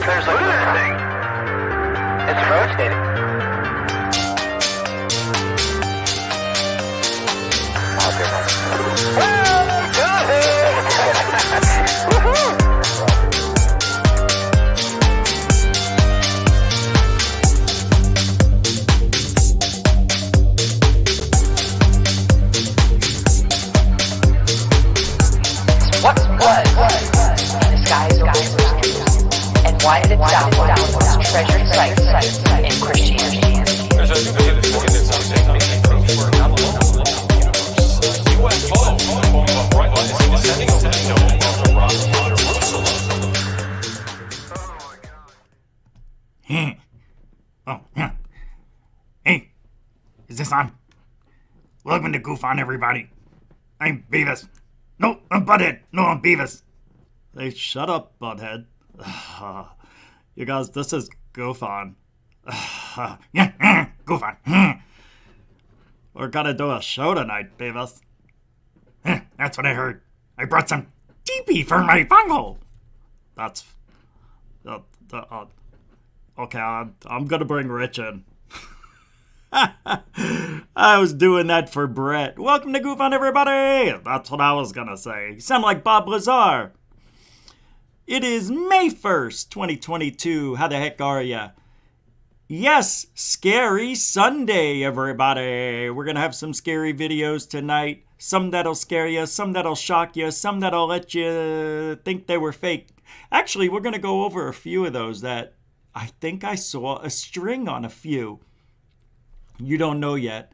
There's like this thing. It's rotating. What was in the skies of wisdom, and why did it downward most treasured sites in Christianity? Oh, yeah. Hey, is this on? Welcome to Goof On, everybody. I'm Beavis. No, I'm Butthead. No, I'm Beavis. Hey, shut up, Butthead. You guys, this is Goof On. Yeah, Goof On. We're gonna do a show tonight, Beavis. That's what I heard. I brought some TP for my bunghole. That's... okay, I'm gonna bring Rich in. I was doing that for Brett. Welcome to Goof On, everybody. That's what I was gonna say. You sound like Bob Lazar. It is May 1st, 2022. How the heck are ya? Yes, Scary Sunday, everybody. We're gonna have some scary videos tonight. Some that'll scare you, some that'll shock you, some that'll let you think they were fake. Actually, we're gonna go over a few of those that I think I saw a string on a few. You don't know yet,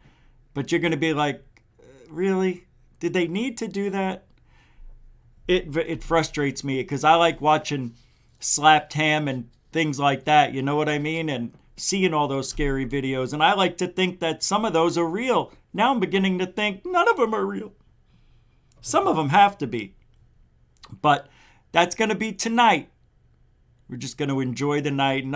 but you're going to be like, really? Did they need to do that? It frustrates me because I like watching slapped ham and things like that, you know what I mean? And seeing all those scary videos. And I like to think that some of those are real. Now I'm beginning to think none of them are real. Some of them have to be. But that's going to be tonight. We're just going to enjoy the night.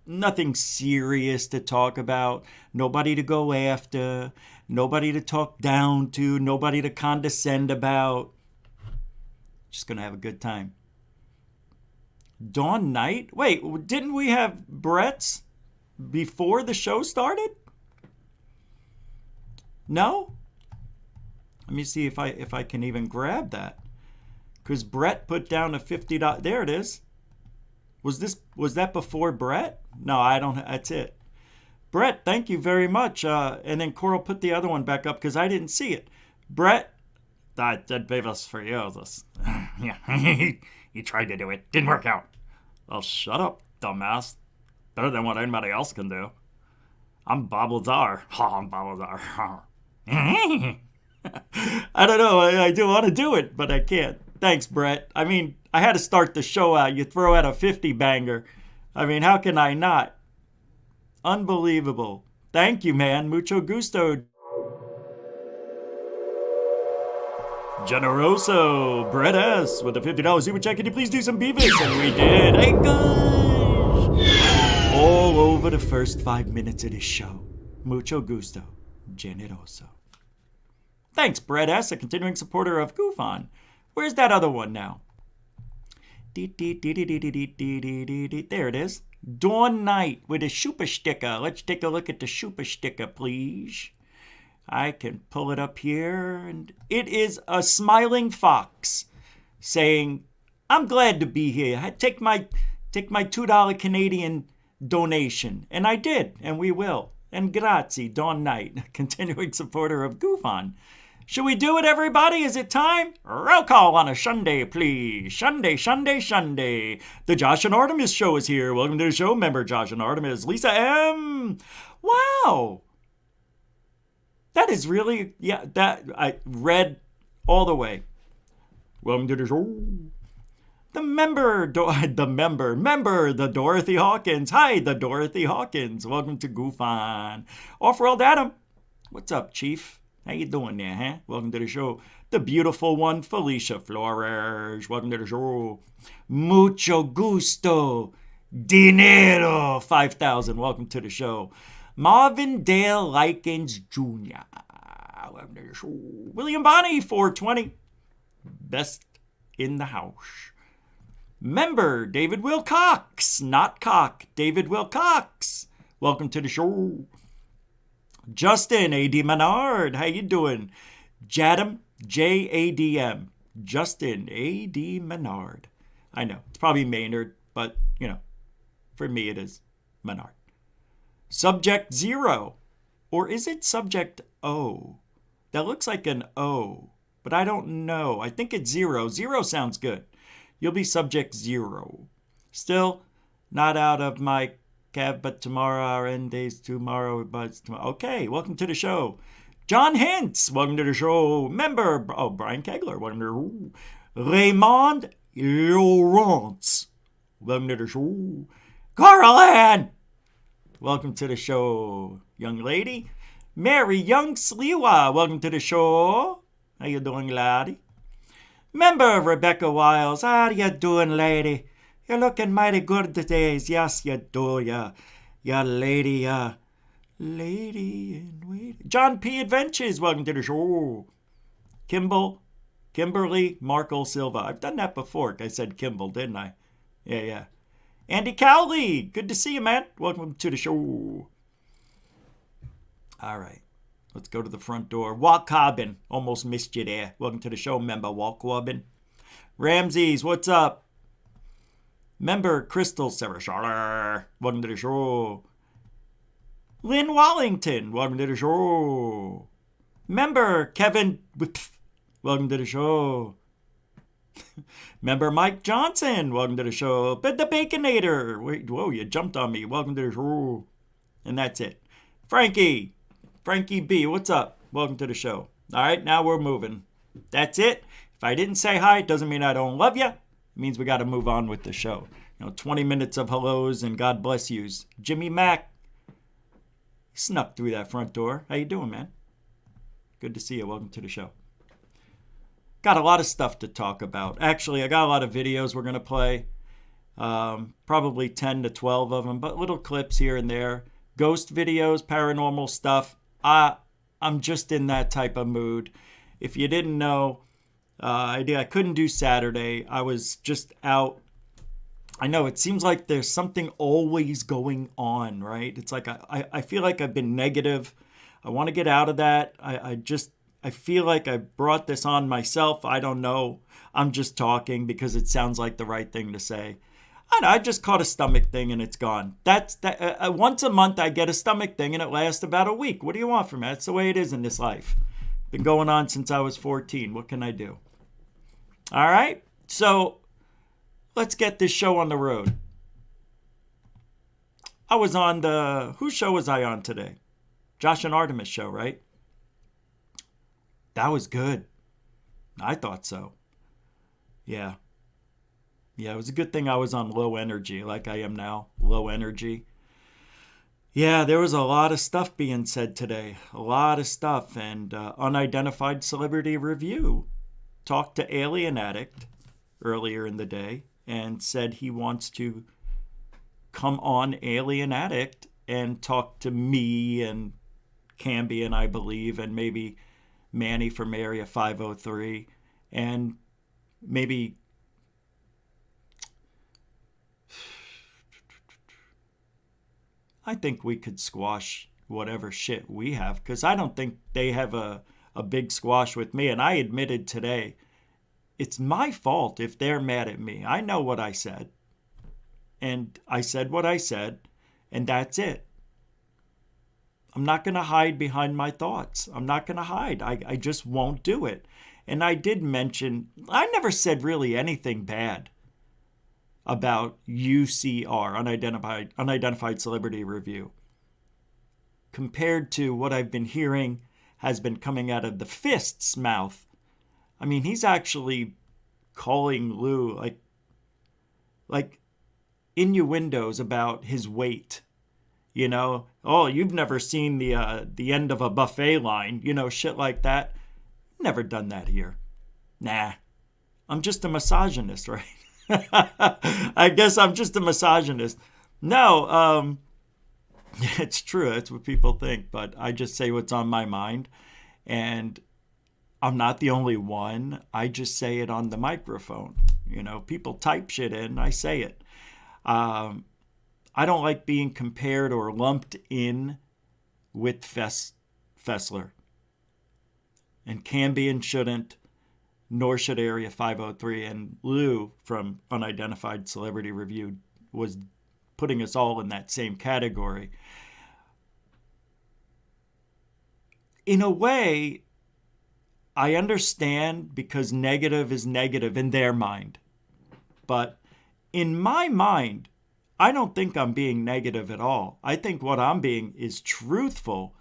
Nothing serious to talk about. Nobody to go after. Nobody to talk down to. Nobody to condescend about. Just going to have a good time. Dawn Night? Wait, didn't we have Brett's before the show started? No? Let me see if I can even grab that. Because Brett put down a $50... There it is. Was that before Brett? No, I don't. That's it. Brett, thank you very much. And then Coral put the other one back up because I didn't see it. Brett, that gave us for you. Yeah, he tried to do it. Didn't work out. Well, shut up, dumbass. Better than what anybody else can do. I'm Bob Lazar. I'm Bob Lazar. I don't know. I do want to do it, but I can't. Thanks, Brett. I mean, I had to start the show out. You throw out a 50 banger. I mean, how can I not? Unbelievable. Thank you, man. Mucho gusto. Generoso. Brett S. with the $50 super check. Can you please do some Beavis? And we did. Hey, gosh. All over the first 5 minutes of this show. Mucho gusto. Generoso. Thanks, Brett S., a continuing supporter of Goof On. Where's that other one now? There it is. Dawn Night with a super sticker. Let's take a look at the super sticker, please. I can pull it up here. And it is a smiling fox saying, I'm glad to be here. I take my $2 Canadian donation. And I did, and we will. And grazie, Dawn Night, continuing supporter of Goof On. Should we do it, everybody? Is it time? Roll call on a Sunday, please. Sunday. The Josh and Artemis show is here. Welcome to the show, member Josh and Artemis. Lisa M. Wow. That is really, yeah, that I read all the way. Welcome to the show. The Dorothy Hawkins. Hi, the Dorothy Hawkins. Welcome to Goof On. Off-World Adam. What's up, Chief? How you doing there, huh? Welcome to the show. The beautiful one, Felicia Flores. Welcome to the show. Mucho gusto. Dinero. 5,000. Welcome to the show. Marvin Dale Likens Jr. Welcome to the show. William Bonney, 420. Best in the house. Member David Wilcox, not cock, David Wilcox. Welcome to the show. Justin A.D. Menard, how you doing? Jadam, J-A-D-M, Justin A.D. Menard. I know, it's probably Maynard, but, you know, for me it is Menard. Subject 0, or is it Subject O? That looks like an O, but I don't know. I think it's 0. 0 sounds good. You'll be Subject 0. Still not out of my cab, but tomorrow our end days tomorrow. But tomorrow. Okay, welcome to the show. John Hintz, welcome to the show. Member, Brian Kegler, welcome to the show. Raymond Lawrence, welcome to the show. Carl Ann, welcome to the show. Young lady. Mary Young Sliwa, welcome to the show. How you doing, laddie? Member Rebecca Wiles, how you doing, lady? You're looking mighty good today. Yes, you do, ya lady, lady in waiting. John P. Adventures, welcome to the show. Kimberly Markle Silva. I've done that before. I said Kimball, didn't I? Yeah. Andy Cowley, good to see you, man. Welcome to the show. All right. Let's go to the front door. Walt Cobbin. Almost missed you there. Welcome to the show, member Walt Cobbin. Ramses, what's up? Member Crystal Sarah Schaller. Welcome to the show. Lynn Wallington. Welcome to the show. Member Kevin. Welcome to the show. Member Mike Johnson. Welcome to the show. But the Baconator. Wait, whoa, you jumped on me. Welcome to the show. And that's it. Frankie B, what's up? Welcome to the show. All right, now we're moving. That's it. If I didn't say hi, it doesn't mean I don't love you. It means we got to move on with the show. 20 minutes of hellos and God bless yous. Jimmy Mack snuck through that front door. How you doing, man? Good to see you. Welcome to the show. Got a lot of stuff to talk about. Actually, I got a lot of videos we're going to play. Probably 10 to 12 of them, but little clips here and there. Ghost videos, paranormal stuff. I'm just in that type of mood. If you didn't know, I couldn't do Saturday. I was just out. I know it seems like there's something always going on, right? It's like I feel like I've been negative. I want to get out of that. I feel like I brought this on myself. I don't know. I'm just talking because it sounds like the right thing to say. I just caught a stomach thing and it's gone. That's that. Once a month I get a stomach thing and it lasts about a week. What do you want from me? That's the way it is in this life. Been going on since I was 14. What can I do? All right. So let's get this show on the road. I was on whose show was I on today? Josh and Artemis show, right? That was good. I thought so. Yeah. Yeah, it was a good thing I was on low energy like I am now. Low energy. Yeah, there was a lot of stuff being said today. A lot of stuff. And Unidentified Celebrity Review talked to Alien Addict earlier in the day and said he wants to come on Alien Addict and talk to me and Cambian, I believe, and maybe Manny from Area 503. And maybe... I think we could squash whatever shit we have because I don't think they have a big squash with me. And I admitted today, it's my fault if they're mad at me. I know what I said. And I said what I said, and that's it. I'm not going to hide behind my thoughts. I'm not going to hide. I just won't do it. And I did mention, I never said really anything bad about UCR, Unidentified Celebrity Review, compared to what I've been hearing has been coming out of the Fist's mouth. I mean, he's actually calling Lou like innuendos about his weight. You know, oh, you've never seen the end of a buffet line, shit like that. Never done that here. Nah, I'm just a misogynist, right? I guess I'm just a misogynist. No, it's true. That's what people think. But I just say what's on my mind. And I'm not the only one. I just say it on the microphone. People type shit in, I say it. I don't like being compared or lumped in with Fessler. And can be and shouldn't, nor should Area 503. And Lou from Unidentified Celebrity Review was putting us all in that same category. In a way, I understand, because negative is negative in their mind. But in my mind, I don't think I'm being negative at all. I think what I'm being is truthful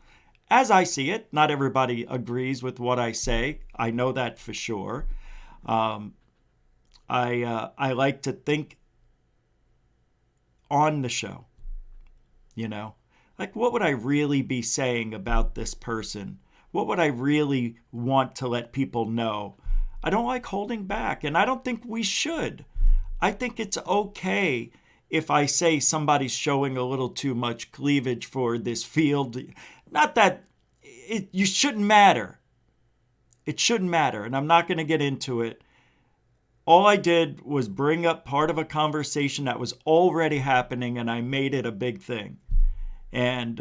as I see it. Not everybody agrees with what I say. I know that for sure. I like to think on the show, like, what would I really be saying about this person? What would I really want to let people know? I don't like holding back, and I don't think we should. I think it's okay if I say somebody's showing a little too much cleavage for this field. Not that you shouldn't matter. It shouldn't matter, and I'm not going to get into it. All I did was bring up part of a conversation that was already happening, and I made it a big thing. And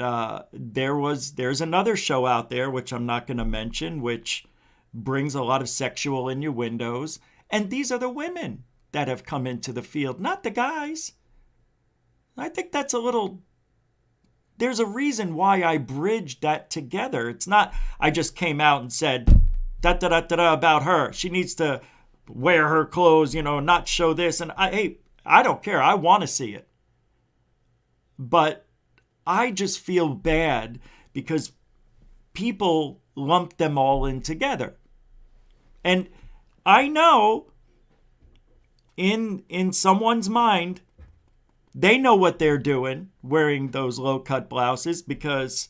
there's another show out there, which I'm not going to mention, which brings a lot of sexual innuendos. And these are the women that have come into the field, not the guys. I think that's there's a reason why I bridged that together. It's not, I just came out and said, da-da-da-da-da about her. She needs to wear her clothes, not show this. And I don't care. I want to see it. But I just feel bad because people lump them all in together. And I know in someone's mind, they know what they're doing wearing those low-cut blouses because,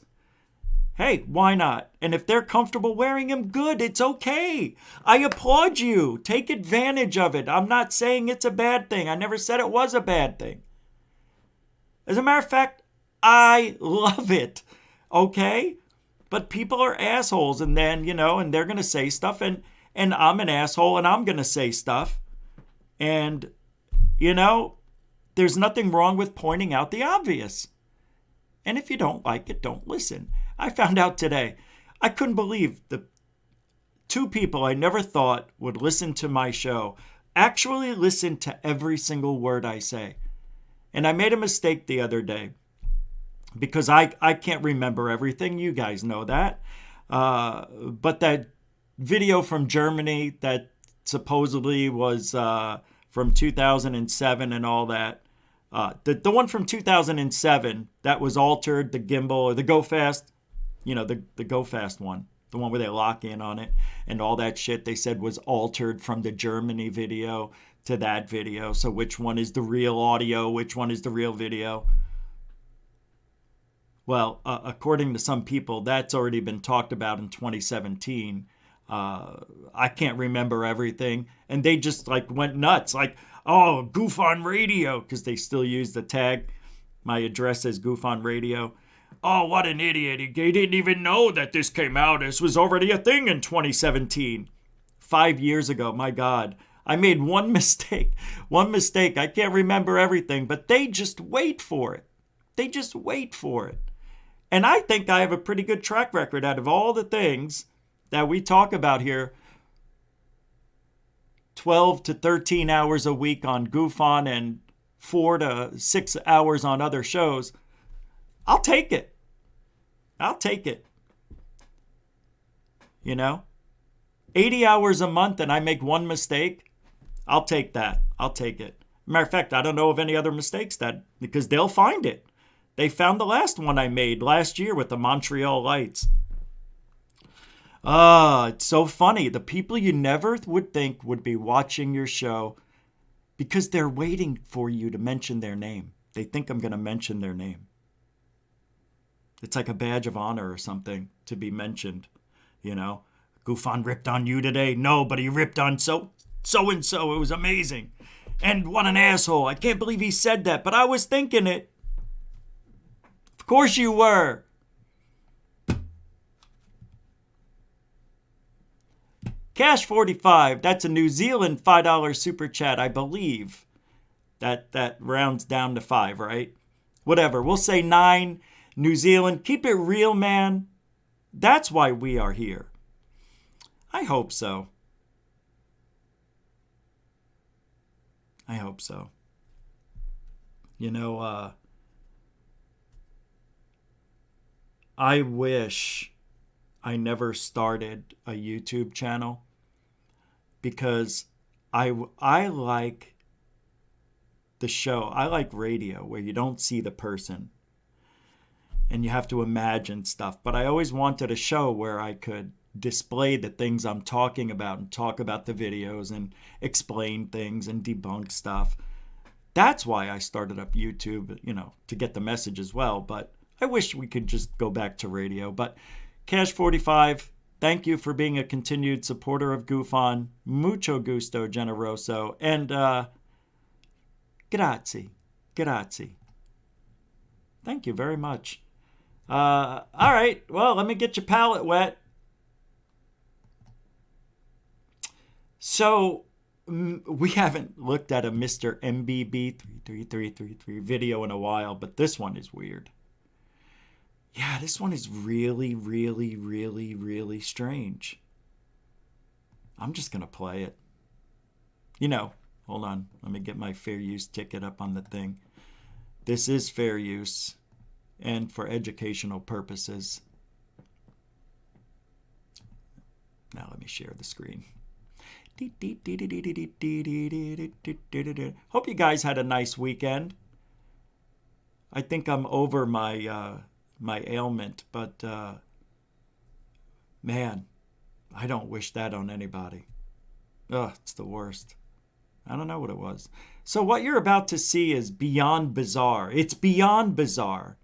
hey, why not? And if they're comfortable wearing them, good, it's okay. I applaud you. Take advantage of it. I'm not saying it's a bad thing. I never said it was a bad thing. As a matter of fact, I love it, okay? But people are assholes, and then, and they're going to say stuff, and I'm an asshole, and I'm going to say stuff. And, there's nothing wrong with pointing out the obvious. And if you don't like it, don't listen. I found out today, I couldn't believe the two people I never thought would listen to my show actually listen to every single word I say. And I made a mistake the other day. Because I can't remember everything. You guys know that. But that video from Germany that supposedly was from 2007 and all that. The one from 2007 that was altered, the gimbal or the Go Fast, the Go Fast one. The one where they lock in on it and all that shit they said was altered from the Germany video to that video. So which one is the real audio? Which one is the real video? Well, according to some people, that's already been talked about in 2017. I can't remember everything. And they just went nuts. Goof on radio, because they still use the tag. My address says Goof on radio. Oh, what an idiot. He didn't even know that this came out. This was already a thing in 2017. 5 years ago, my God. I made one mistake. I can't remember everything, but they just wait for it. And I think I have a pretty good track record out of all the things that we talk about here. 12 to 13 hours a week on Goof On and 4 to 6 hours on other shows. I'll take it. 80 hours a month and I make one mistake. I'll take that. Matter of fact, I don't know of any other mistakes because they'll find it. They found the last one I made last year with the Montreal Lights. It's so funny. The people you never would think would be watching your show because they're waiting for you to mention their name. They think I'm going to mention their name. It's like a badge of honor or something to be mentioned, Goof On ripped on you today. No, but he ripped on so-and-so. It was amazing. And what an asshole. I can't believe he said that, but I was thinking it. Of course you were. Cash 45, that's a New Zealand $5 super chat, I believe. That rounds down to 5, right? Whatever, we'll say 9. New Zealand, keep it real, man. That's why we are here. I hope so. I hope so. You know, I wish I never started a YouTube channel because I like the show. I like radio where you don't see the person and you have to imagine stuff. But I always wanted a show where I could display the things I'm talking about and talk about the videos and explain things and debunk stuff. That's why I started up YouTube, you know, to get the message as well. But I wish we could just go back to radio. But Cash 45, thank you for being a continued supporter of Goof On. Mucho gusto, generoso. And grazie. Grazie. Thank you very much. All right. Well, let me get your palate wet. So, we haven't looked at a Mr. MBB3333 video in a while, but this one is weird. Yeah, this one is really, really, really, really strange. I'm just going to play it. You know, hold on. Let me get my fair use ticket up on the thing. This is fair use and for educational purposes. Now let me share the screen. Hope you guys had a nice weekend. I think I'm over my my ailment, but man, I don't wish that on anybody. Ugh, it's the worst. I don't know what it was. So what you're about to see is beyond bizarre. It's beyond bizarre.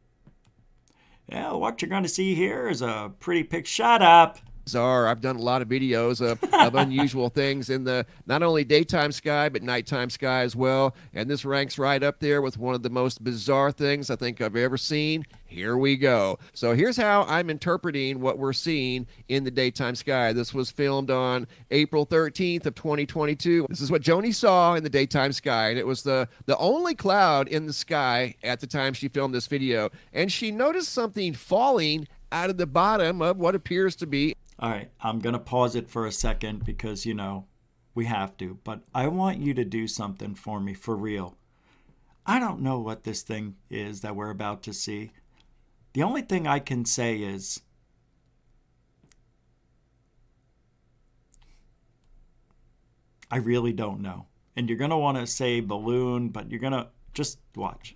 Yeah, what you're going to see here is a pretty pic. Shut up. Bizarre. I've done a lot of videos of unusual things in the not only daytime sky but nighttime sky as well, and this ranks right up there with one of the most bizarre things I think I've ever seen. Here we go. So here's how I'm interpreting what we're seeing in the daytime sky. This was filmed on April 13th of 2022. This is what Joni saw in the daytime sky, and it was the only cloud in the sky at the time she filmed this video, and she noticed something falling out of the bottom of what appears to be. All right, I'm going to pause it for a second because, you know, we have to. But I want you to do something for me, for real. I don't know what this thing is that we're about to see. The only thing I can say is I really don't know. And you're going to want to say balloon, but you're going to just watch.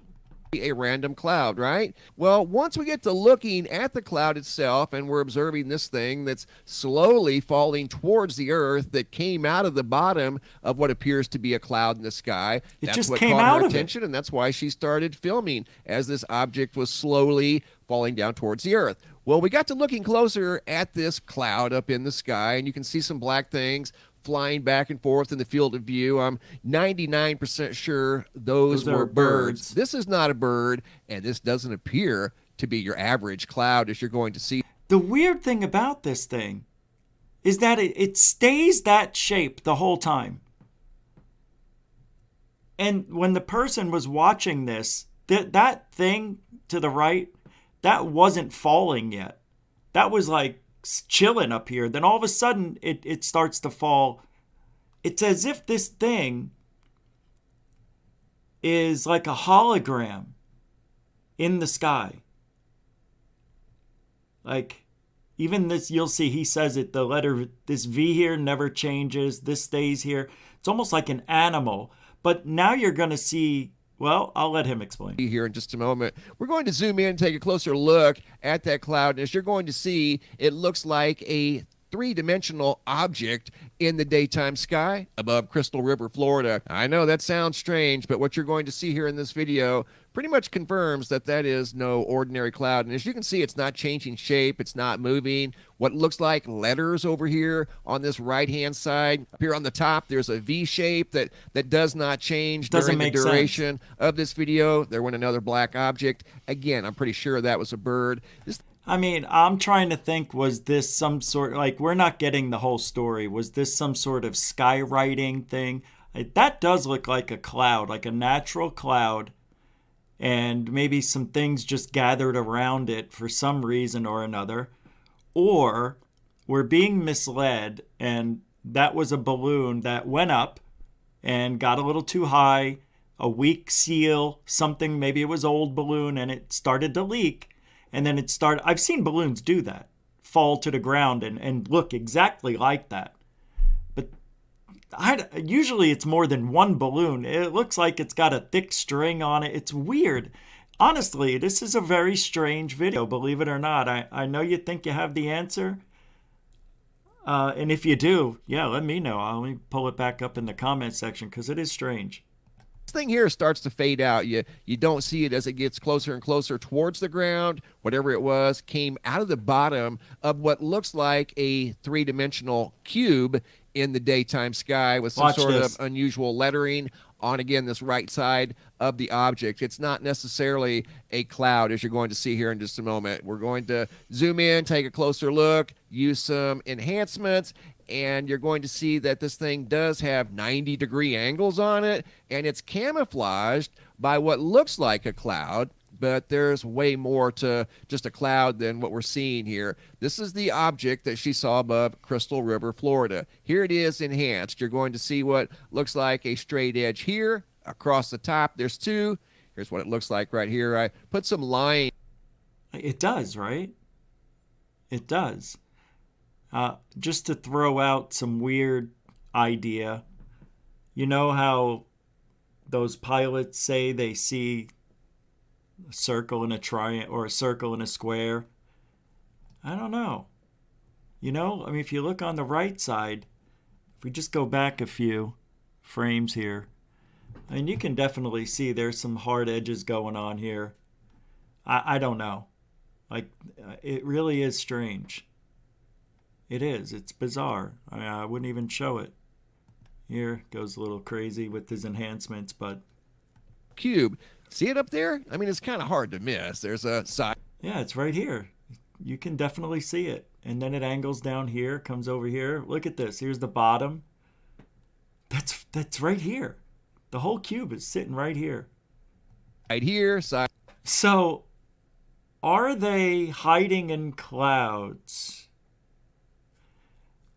A random cloud, right? Well, once we get to looking at the cloud itself and we're observing this thing that's slowly falling towards the earth that came out of the bottom of what appears to be a cloud in the sky, that's what caught her attention, and that's why she started filming as this object was slowly falling down towards the earth. Well, we got to looking closer at this cloud up in the sky, and you can see some black things flying back and forth in the field of view. I'm 99% sure those were birds. This is not a bird, and this doesn't appear to be your average cloud as you're going to see. The weird thing about this thing is that it stays that shape the whole time. And when the person was watching this, that thing to the right, that wasn't falling yet. That was like chilling up here. Then all of a sudden it starts to fall. It's as if this thing is like a hologram in the sky. Like even this, you'll see he says it, the letter, this V here never changes. This stays here. It's almost like an animal. But now you're going to see, well, I'll let him explain. Here in just a moment. We're going to zoom in and take a closer look at that cloud. And as you're going to see, it looks like a three-dimensional object in the daytime sky above Crystal River, Florida. I know that sounds strange, but what you're going to see here in this video pretty much confirms that that is no ordinary cloud. And as you can see, it's not changing shape. It's not moving. What looks like letters over here on this right-hand side. Up here on the top, there's a V shape that does not change during the duration of this video. There went another black object. Again, I'm pretty sure that was a bird. I mean, I'm trying to think, was this some sort, like, we're not getting the whole story. Was this some sort of skywriting thing? That does look like a cloud, like a natural cloud, and maybe some things just gathered around it for some reason or another. Or we're being misled, and that was a balloon that went up and got a little too high, a weak seal, something, maybe it was old balloon, and it started to leak. And then it started, I've seen balloons do that, fall to the ground and look exactly like that. But usually it's more than one balloon. It looks like it's got a thick string on it. It's weird. Honestly, this is a very strange video, believe it or not. I know you think you have the answer. And if you do, yeah, let me know. Let me pull it back up in the comment section because it is strange. This thing here starts to fade out. You don't see it as it gets closer and closer towards the ground. Whatever it was came out of the bottom of what looks like a three-dimensional cube in the daytime sky with some sort of unusual lettering on, again, this right side of the object. It's not necessarily a cloud, as you're going to see here in just a moment. We're going to zoom in, take a closer look, use some enhancements, and you're going to see that this thing does have 90-degree angles on it, and it's camouflaged by what looks like a cloud, but there's way more to just a cloud than what we're seeing here. This is the object that she saw above Crystal River, Florida. Here it is enhanced. You're going to see what looks like a straight edge here. Across the top, there's two. Here's what it looks like right here. I put some line. It does, right? It does. Just to throw out some weird idea, you know how those pilots say they see a circle and a triangle or a circle and a square? I don't know. You know, I mean, if you look on the right side, if we just go back a few frames here, I mean, you can definitely see there's some hard edges going on here. I don't know. Like, it really is strange. It is. It's bizarre. I mean, I wouldn't even show it. Here goes a little crazy with his enhancements, but cube. See it up there? I mean, it's kind of hard to miss. There's a side. Yeah, it's right here. You can definitely see it. And then it angles down here, comes over here. Look at this. Here's the bottom. That's right here. The whole cube is sitting right here. Right here, side. So, are they hiding in clouds?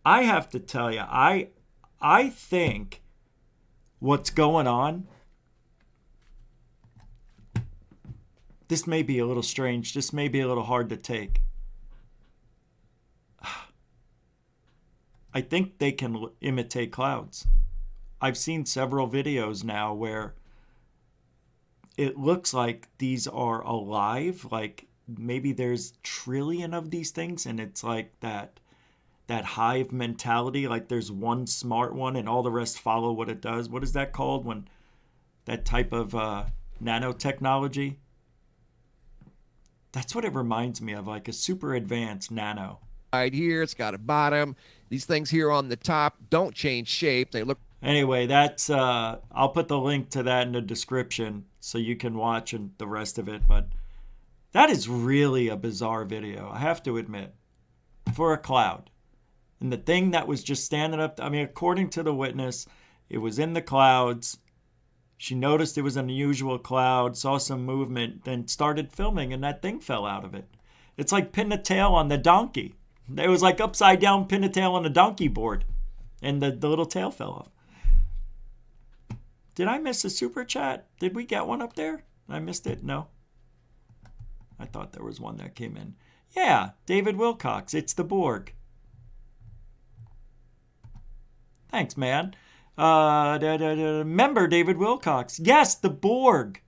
I have to tell you, I think what's going on, this may be a little strange. This may be a little hard to take. I think they can imitate clouds. I've seen several videos now where it looks like these are alive. Like maybe there's a trillion of these things and it's like that hive mentality, like there's one smart one and all the rest follow what it does. What is that called when that type of nanotechnology? That's what it reminds me of, like a super advanced nano. Right here, it's got a bottom. These things here on the top don't change shape. They look. Anyway, that's I'll put the link to that in the description so you can watch and the rest of it. But that is really a bizarre video, I have to admit, for a cloud. And the thing that was just standing up, I mean, according to the witness, it was in the clouds. She noticed it was an unusual cloud, saw some movement, then started filming, and that thing fell out of it. It's like pin a tail on the donkey. It was like upside down pin a tail on a donkey board, and the little tail fell off. Did I miss a super chat? Did we get one up there? I missed it? No. I thought there was one that came in. Yeah, David Wilcox. It's the Borg. Thanks, man. Member David Wilcox. Yes, the Borg.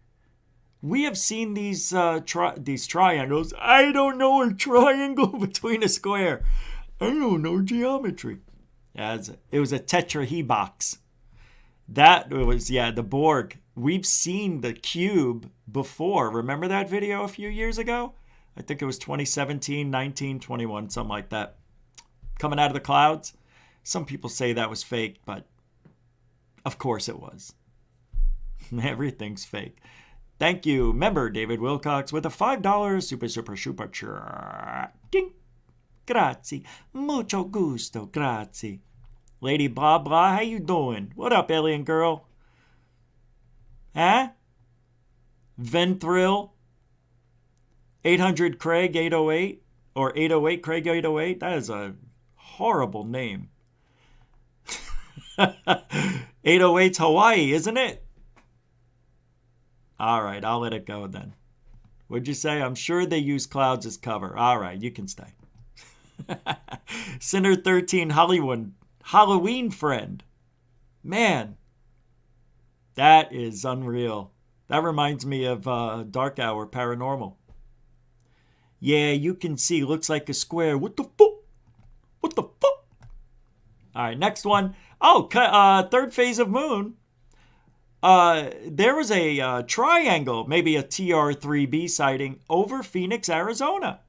We have seen these triangles. I don't know a triangle between a square. I don't know geometry. Yeah, it was a tetrahebox. That was, yeah, the Borg. We've seen the cube before. Remember that video a few years ago? I think it was 2017, 19, 21, something like that. Coming out of the clouds. Some people say that was fake, but of course it was. Everything's fake. Thank you. Member David Wilcox with a $5 super chat. Ding. Grazie. Mucho gusto. Grazie. Lady Blah Blah, how you doing? What up, alien girl? Huh? Venthrill? 800 Craig 808? Or 808 Craig 808? That is a horrible name. 808's Hawaii, isn't it? All right, I'll let it go then. What'd you say? I'm sure they use clouds as cover. All right, you can stay. Sinner 13 Hollywood Halloween friend. Man, that is unreal. That reminds me of Dark Hour Paranormal. Yeah, you can see. Looks like a square. What the fuck? What the fuck? All right, next one. Oh, third phase of moon. There was a triangle, maybe a TR3B sighting over Phoenix, Arizona.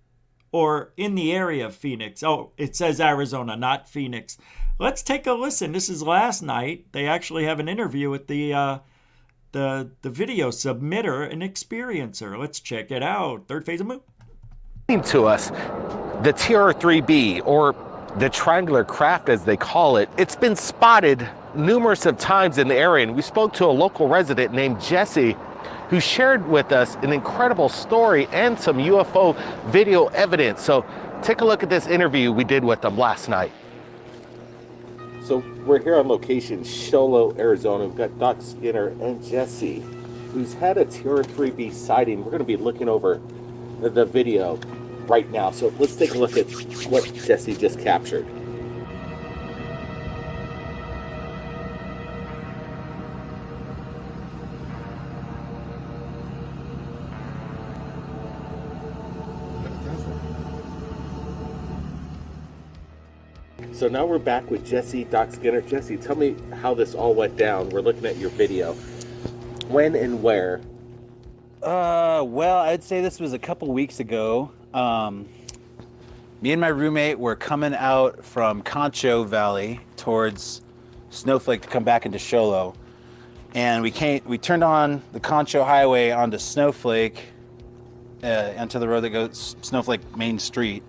Or in the area of Phoenix. Oh, it says Arizona, not Phoenix. Let's take a listen. This is last night. They actually have an interview with the video submitter and experiencer. Let's check it out. Third phase of moon. To us, the TR3B, or the triangular craft as they call it, it's been spotted numerous of times in the area, and we spoke to a local resident named Jesse who shared with us an incredible story and some UFO video evidence. So take a look at this interview we did with them last night. So we're here on location, Show Low, Arizona. We've got Doc Skinner and Jesse, who's had a TR3B sighting. We're going to be looking over the video right now. So let's take a look at what Jesse just captured. So now we're back with Jesse, Doc Skinner. Jesse, tell me how this all went down. We're looking at your video. When and where? Well, I'd say this was a couple weeks ago. Me and my roommate were coming out from Concho Valley towards Snowflake to come back into Show Low. And we turned on the Concho Highway onto Snowflake, onto the road that goes Snowflake Main Street.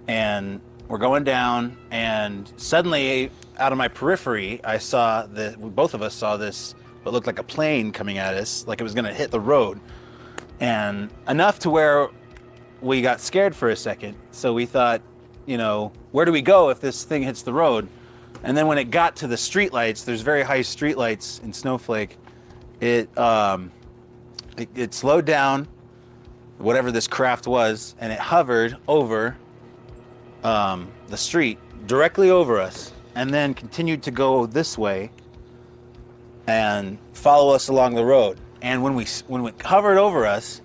And we're going down, and suddenly out of my periphery, both of us saw this, what looked like a plane coming at us, like it was gonna hit the road. And enough to where we got scared for a second. So we thought, where do we go if this thing hits the road? And then when it got to the streetlights, there's very high streetlights in Snowflake, it slowed down, whatever this craft was, and it hovered over the street directly over us, and then continued to go this way and follow us along the road. And when it hovered over us,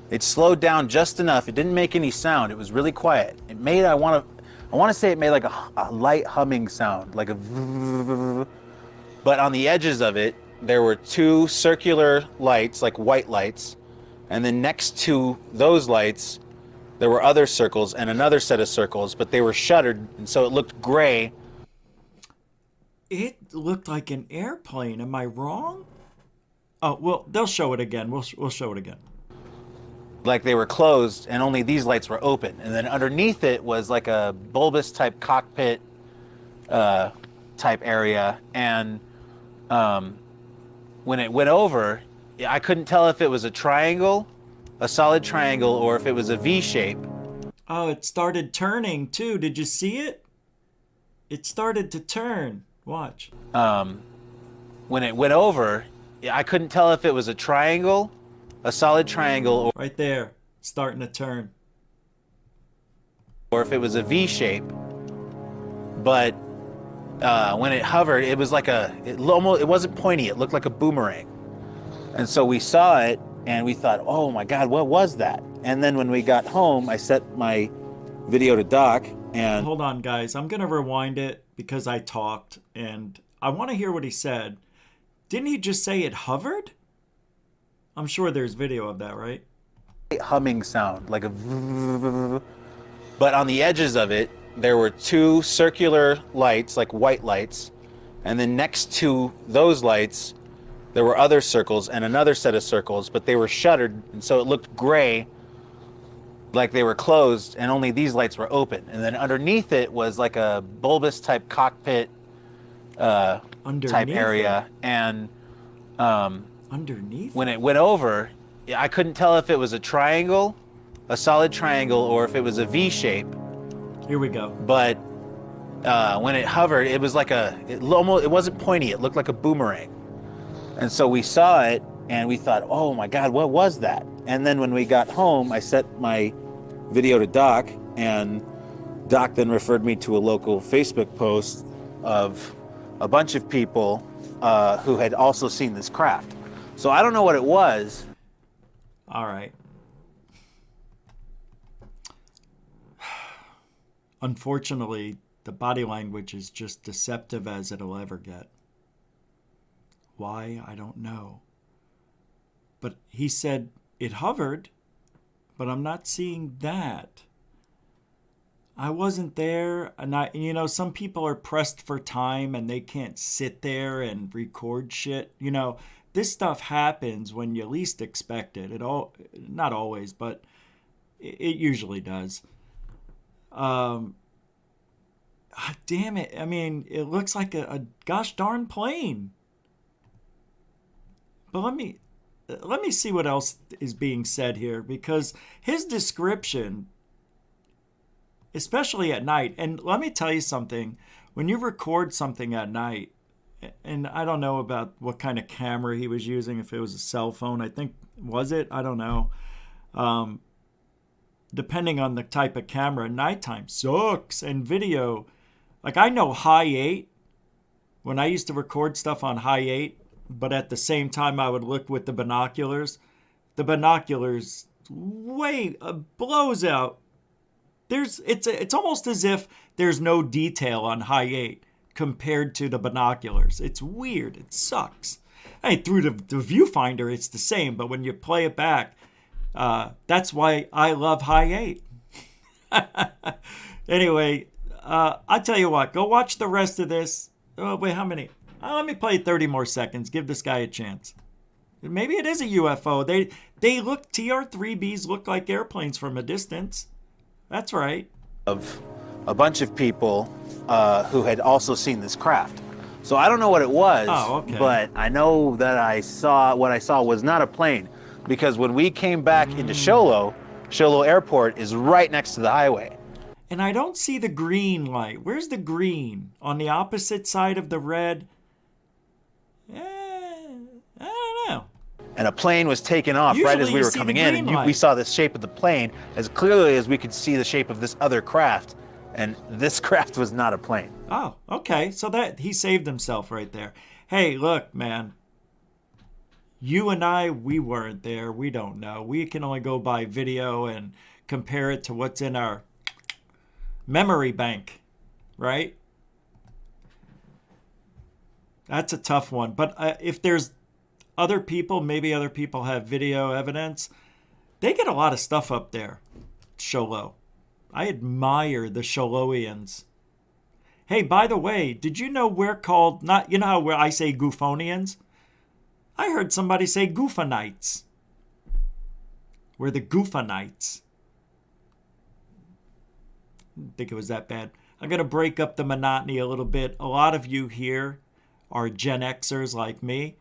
it slowed down just enough. It didn't make any sound. It was really quiet. It made, I want to say it made like a light humming sound, like a but on the edges of it, there were two circular lights, like white lights, and then next to those lights, there were other circles and another set of circles, but they were shuttered, and so it looked gray. It looked like an airplane. Am I wrong? Oh, well, they'll show it again. We'll show it again. Like they were closed, and only these lights were open. And then underneath it was like a bulbous type cockpit type area. And when it went over, I couldn't tell if it was a triangle, a solid triangle, or if it was a V shape. Oh, it started turning too. Did you see it? It started to turn. Watch. When it went over, I couldn't tell if it was a triangle, a solid triangle, right there, starting to turn, or if it was a V shape. But when it hovered, it was like it wasn't pointy. It looked like a boomerang. And so we saw it, and we thought, oh my God, what was that? And then when we got home, I set my video to Doc, and... Hold on, guys. I'm going to rewind it because I talked, and I want to hear what he said. Didn't he just say it hovered? I'm sure there's video of that, right? Humming sound, like a... But on the edges of it, there were two circular lights, like white lights, and then next to those lights, there were other circles and another set of circles, but they were shuttered, and so it looked gray, like they were closed, and only these lights were open. And then underneath it was like a bulbous type cockpit type area. And underneath, when it went over, I couldn't tell if it was a triangle, a solid triangle, or if it was a V shape. Here we go. But when it hovered, it was like it wasn't pointy. It looked like a boomerang. And so we saw it and we thought, oh my God, what was that? And then when we got home, I sent my video to Doc, and Doc then referred me to a local Facebook post of a bunch of people who had also seen this craft. So I don't know what it was. All right. Unfortunately, the body language is just deceptive as it'll ever get. Why? I don't know. But he said it hovered, but I'm not seeing that. I wasn't there, and some people are pressed for time and they can't sit there and record shit. This stuff happens when you least expect it. Not always, but it usually does. Damn it. I mean, it looks like a gosh darn plane. But let me see what else is being said here, because his description, especially at night, and let me tell you something, when you record something at night, and I don't know about what kind of camera he was using, if it was a cell phone, I think, was it? I don't know. Depending on the type of camera, nighttime sucks, and video, like I know high 8, when I used to record stuff on high 8, but at the same time I would look with the binoculars blows out. It's almost as if there's no detail on high 8 compared to the binoculars. It's weird. It sucks. Hey, through the viewfinder it's the same, but when you play it back, that's why I love high 8. Anyway, I tell you what, go watch the rest of this. Oh wait, how many? Let me play 30 more seconds. Give this guy a chance. Maybe it is a UFO. They look, TR-3Bs look like airplanes from a distance. That's right. Of a bunch of people who had also seen this craft. So I don't know what it was, but I know that what I saw was not a plane, because when we came back into Show Low Airport is right next to the highway. And I don't see the green light. Where's the green? On the opposite side of the red? I don't know. And a plane was taken off right as we were coming in, and we saw the shape of the plane as clearly as we could see the shape of this other craft, and this craft was not a plane. Oh, okay. So that he saved himself right there. Hey, look, man. You and I, we weren't there. We don't know. We can only go by video and compare it to what's in our memory bank, right? That's a tough one. But if there's maybe other people have video evidence, they get a lot of stuff up there. Sholo. I admire the Sholoians. Hey, by the way, did you know we're called, where I say Goofonians? I heard somebody say Goofanites. We're the Goofanites. Didn't think it was that bad. I'm going to break up the monotony a little bit. A lot of you here are Gen Xers like me,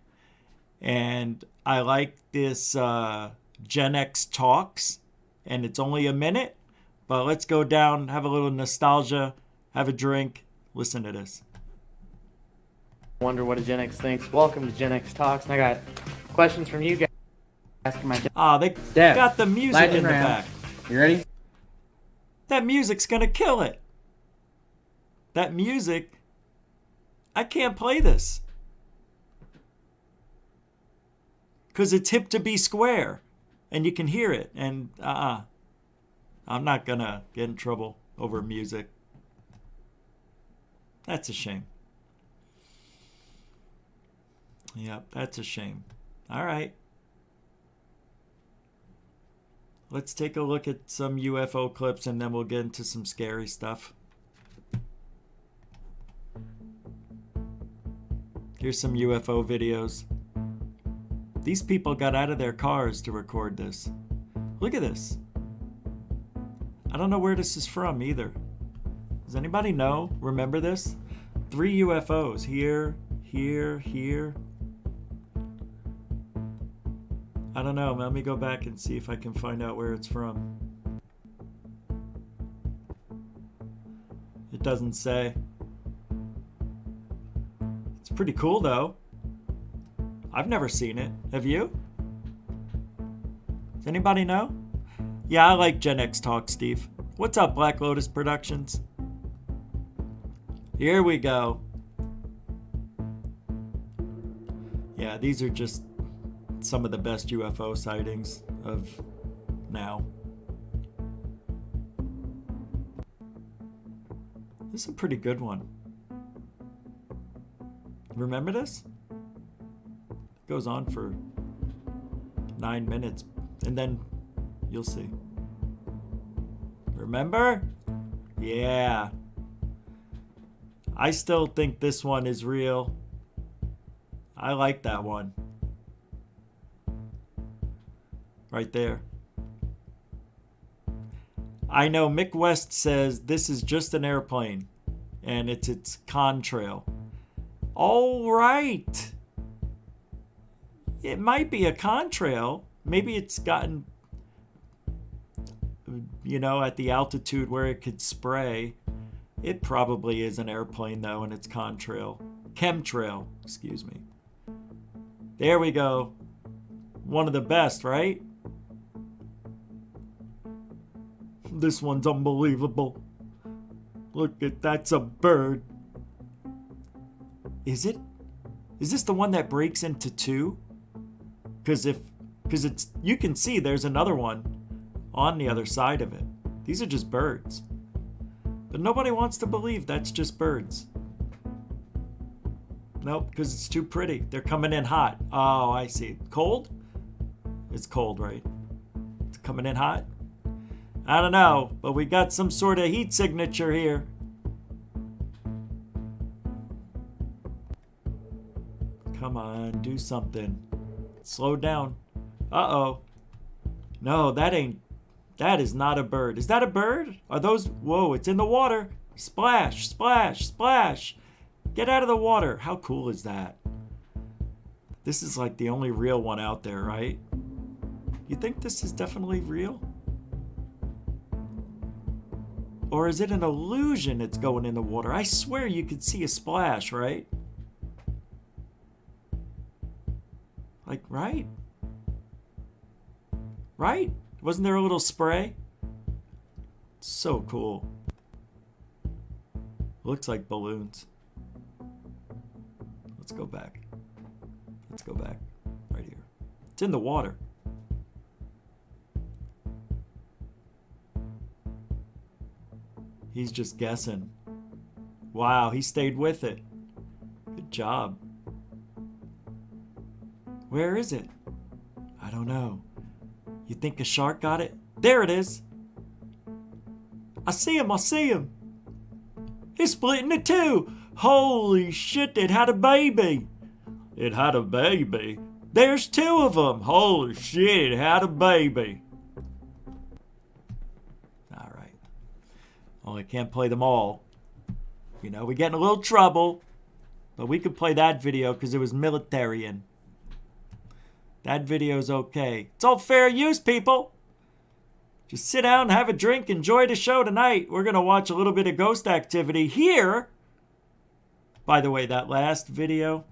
and I like this Gen X Talks, and it's only a minute, but let's go down, have a little nostalgia, have a drink, listen to this. Wonder what a Gen X thinks. Welcome to Gen X Talks, and I got questions from you guys. Asking my they got the music in the back. You ready? That music's gonna kill it. That music, I can't play this. Because it's hip to be square. And you can hear it. And I'm not gonna get in trouble over music. That's a shame. Yep, that's a shame. All right. Let's take a look at some UFO clips and then we'll get into some scary stuff. Here's some UFO videos. These people got out of their cars to record this. Look at this. I don't know where this is from either. Does anybody know? Remember this? 3 UFOs. Here, here, here. I don't know. Let me go back and see if I can find out where it's from. It doesn't say. It's pretty cool though. I've never seen it. Have you? Does anybody know? Yeah, I like Gen X Talk, Steve. What's up, Black Lotus Productions? Here we go. Yeah, these are just some of the best UFO sightings of now. This is a pretty good one. Remember this? It goes on for 9 minutes, and then you'll see. Remember? Yeah. I still think this one is real. I like that one. Right there. I know Mick West says this is just an airplane and it's its contrail. All right. It might be a contrail. Maybe it's gotten, you know, at the altitude where it could spray. It probably is an airplane though, and it's contrail. Chemtrail, excuse me. There we go. One of the best, right? This one's unbelievable. Look at, that's a bird. Is it? Is this the one that breaks into two? Because it's, you can see there's another one on the other side of it. These are just birds. But nobody wants to believe that's just birds. Nope, because it's too pretty. They're coming in hot. Oh, I see. Cold? It's cold, right? It's coming in hot? I don't know, but we got some sort of heat signature here. Come on, do something. Slow down. Uh-oh. No, that is not a bird. Is that a bird? Are those, whoa, it's in the water. Splash, splash, splash. Get out of the water. How cool is that? This is like the only real one out there, right? You think this is definitely real? Or is it an illusion it's going in the water? I swear you could see a splash, right? Like, right? Right? Wasn't there a little spray? So cool. Looks like balloons. Let's go back. Let's go back. Right here. It's in the water. He's just guessing. Wow, he stayed with it. Good job. Where is it? I don't know. You think a shark got it? There it is. I see him, I see him. It's split into two. Holy shit, it had a baby. It had a baby. There's two of them. Holy shit, it had a baby. All right. Only can't play them all. You know, we get in a little trouble. But we could play that video because it was militarian. That video's okay. It's all fair use, people. Just sit down, have a drink, enjoy the show tonight. We're going to watch a little bit of ghost activity here. By the way, that last video,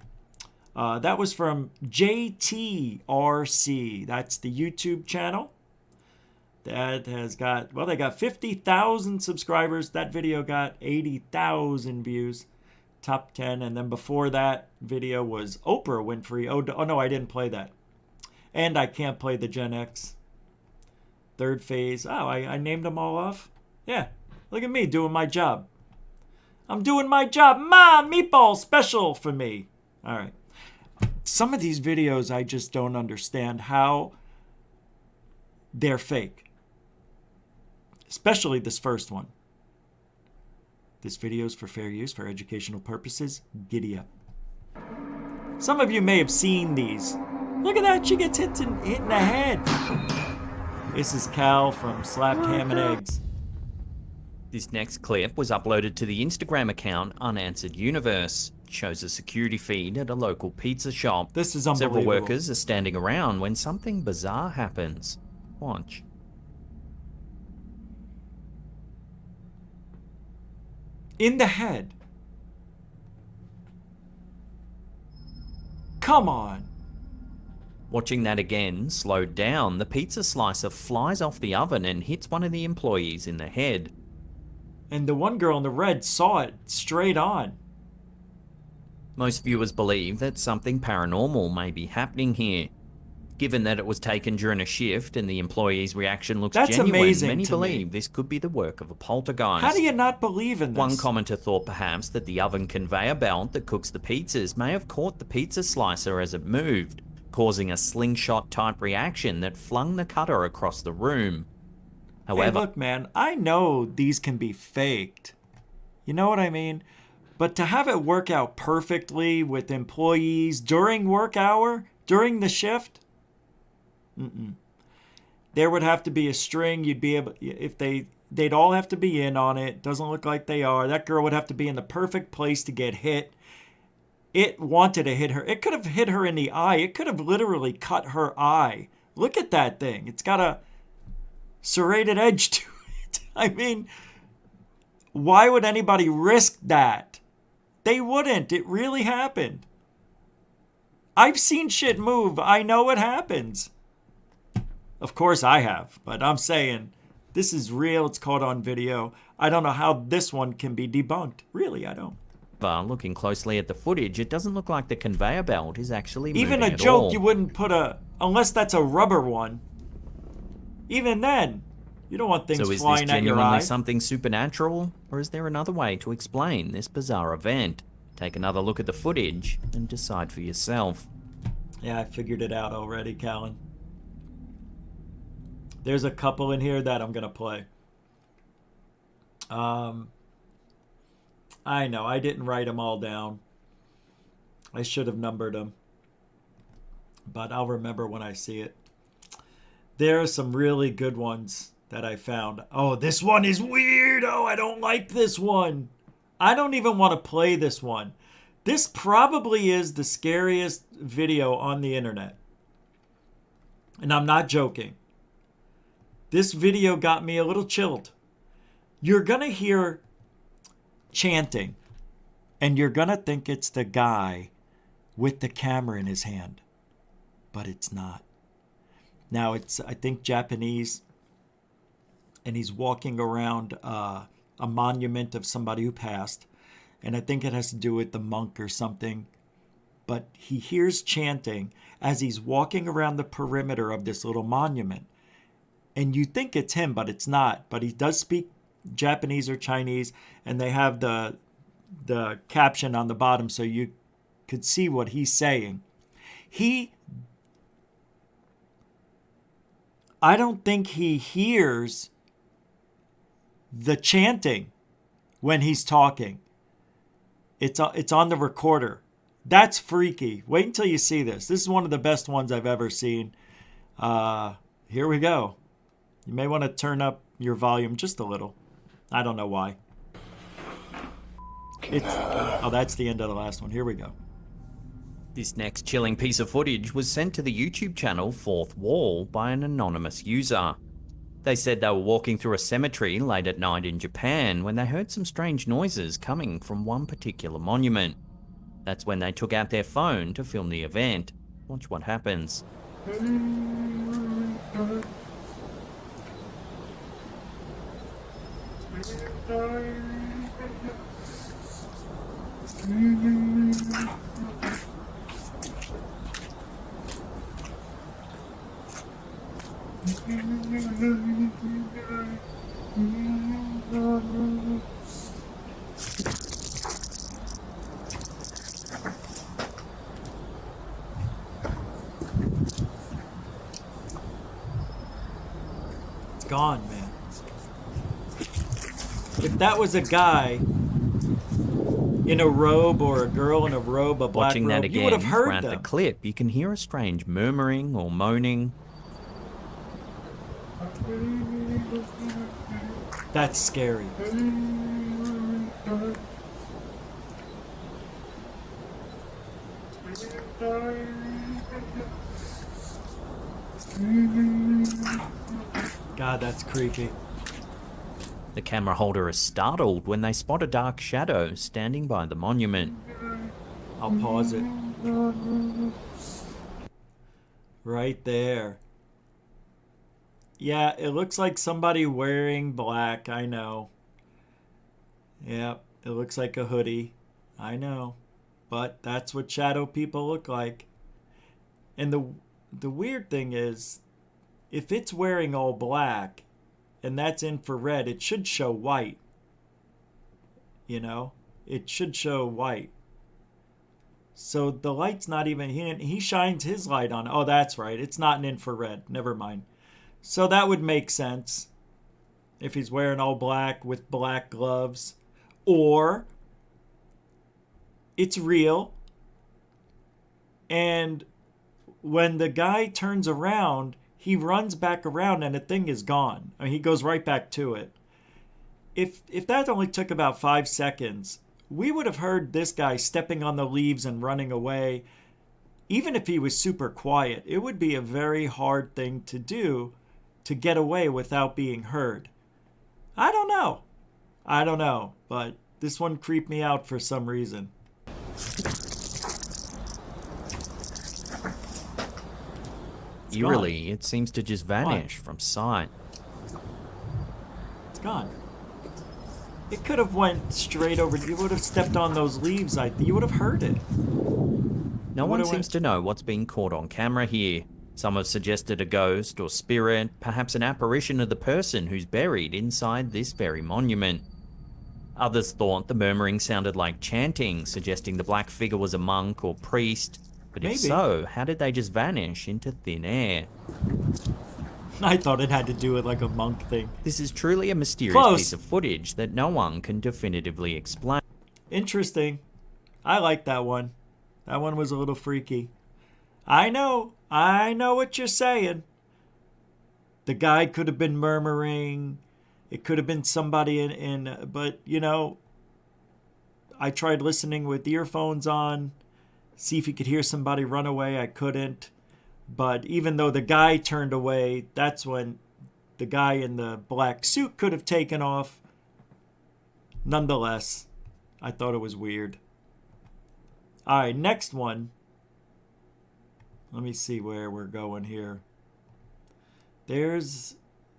that was from JTRC. That's the YouTube channel. That has got, well, they got 50,000 subscribers. That video got 80,000 views. Top 10. And then before that video was Oprah Winfrey. Oh no, I didn't play that. And I can't play the Gen X. Third phase. Oh, I named them all off? Yeah. Look at me doing my job. I'm doing my job. Meatball special for me. All right. Some of these videos, I just don't understand how they're fake. Especially this first one. This video is for fair use, for educational purposes. Giddy up. Some of you may have seen these Look at that, she gets hit in the head. This is Cal from Slapped Ham and Eggs. This next clip was uploaded to the Instagram account Unanswered Universe. It shows a security feed at a local pizza shop. This is unbelievable. Several workers are standing around when something bizarre happens. Watch. In the head. Come on. Watching that again, slowed down, the pizza slicer flies off the oven and hits one of the employees in the head. And the one girl in the red saw it straight on. Most viewers believe that something paranormal may be happening here. Given that it was taken during a shift and the employee's reaction looks That's genuine, amazing many to believe me. this could be the work of a poltergeist. How do you not believe in this? One commenter thought perhaps that the oven conveyor belt that cooks the pizzas may have caught the pizza slicer as it moved, causing a slingshot-type reaction that flung the cutter across the room. However, hey, look, man, I know these can be faked. You know what I mean? But to have it work out perfectly with employees during work hour, during the shift, there would have to be a string. You'd be able, if they'd all have to be in on it. Doesn't look like they are. That girl would have to be in the perfect place to get hit. It wanted to hit her. It could have hit her in the eye. It could have literally cut her eye. Look at that thing. It's got a serrated edge to it. I mean, why would anybody risk that? They wouldn't. It really happened. I've seen shit move. I know it happens. Of course I have, but I'm saying this is real. It's caught on video. I don't know how this one can be debunked. Really, I don't. looking closely at the footage, it doesn't look like the conveyor belt is actually moving Even a at joke, all. you wouldn't put unless that's a rubber one. Even then, you don't want things So is this flying at your genuinely eye. something supernatural, or is there another way to explain this bizarre event? Take another look at the footage and decide for yourself. Yeah, I figured it out already, Callan. There's a couple in here that I'm going to play. I know, I didn't write them all down. I should have numbered them. But I'll remember when I see it. There are some really good ones that I found. Oh, this one is weird. Oh, I don't like this one. I don't even want to play this one. This probably is the scariest video on the internet. And I'm not joking. This video got me a little chilled. You're going to hear chanting, and you're going to think it's the guy with the camera in his hand. But it's not. Now, it's, I think, Japanese, and he's walking around a monument of somebody who passed, and I think it has to do with the monk or something. But he hears chanting as he's walking around the perimeter of this little monument. And you think it's him, but it's not. But he does speak Japanese or Chinese, and they have the caption on the bottom so you could see what he's saying. I don't think he hears the chanting when he's talking. It's on the recorder. That's freaky. Wait until you see this. This is one of the best ones I've ever seen. Here we go. You may want to turn up your volume just a little. I don't know why. Oh, that's the end of the last one. Here we go. This next chilling piece of footage was sent to the YouTube channel Fourth Wall by an anonymous user. They said they were walking through a cemetery late at night in Japan when they heard some strange noises coming from one particular monument. That's when they took out their phone to film the event. Watch what happens. It's gone, man. If that was a guy in a robe or a girl in a robe, a black Watching robe, that you would again have heard throughout the them. clip, you can hear a strange murmuring or moaning. That's scary. God, that's creepy. The camera holder is startled when they spot a dark shadow standing by the monument. I'll pause it. Right there. Yeah, it looks like somebody wearing black, I know. Yep, it looks like a hoodie. I know. But that's what shadow people look like. And the weird thing is, if it's wearing all black and that's infrared, it should show white. You know? It should show white. So the light's not even, he shines his light on. Oh, that's right. It's not an infrared. Never mind. So that would make sense if he's wearing all black with black gloves. Or it's real. And when the guy turns around, he runs back around and the thing is gone. I mean, he goes right back to it. If that only took about 5 seconds, we would have heard this guy stepping on the leaves and running away. Even if he was super quiet, it would be a very hard thing to do to get away without being heard. I don't know, but this one creeped me out for some reason. Eerily, it seems to just vanish from sight. It's gone. It could have went straight over. You would have stepped on those leaves. You would have heard it. No one seems to know what's being caught on camera here. Some have suggested a ghost or spirit, perhaps an apparition of the person who's buried inside this very monument. Others thought the murmuring sounded like chanting, suggesting the black figure was a monk or priest. But if so, how did they just vanish into thin air? I thought it had to do with like a monk thing. This is truly a mysterious piece of footage that no one can definitively explain. Interesting. I like that one. That one was a little freaky. I know what you're saying. The guy could have been murmuring. It could have been somebody but you know, I tried listening with earphones on, see if you could hear somebody run away. I couldn't. But even though the guy turned away, that's when the guy in the black suit could have taken off. Nonetheless, I thought it was weird. All right, next one. Let me see where we're going here.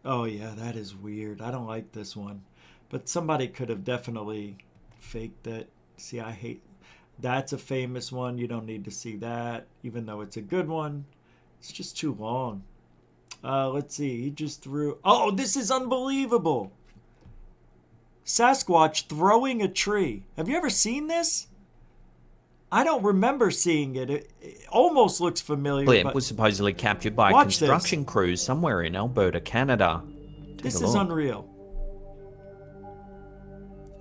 Oh yeah, that is weird. I don't like this one. But somebody could have definitely faked it. See, that's a famous one. You don't need to see that, even though it's a good one. It's just too long. Let's see. He just threw... Oh, this is unbelievable. Sasquatch throwing a tree. Have you ever seen this? I don't remember seeing it. It almost looks familiar. The clip was supposedly captured by construction crews somewhere in Alberta, Canada. This is unreal.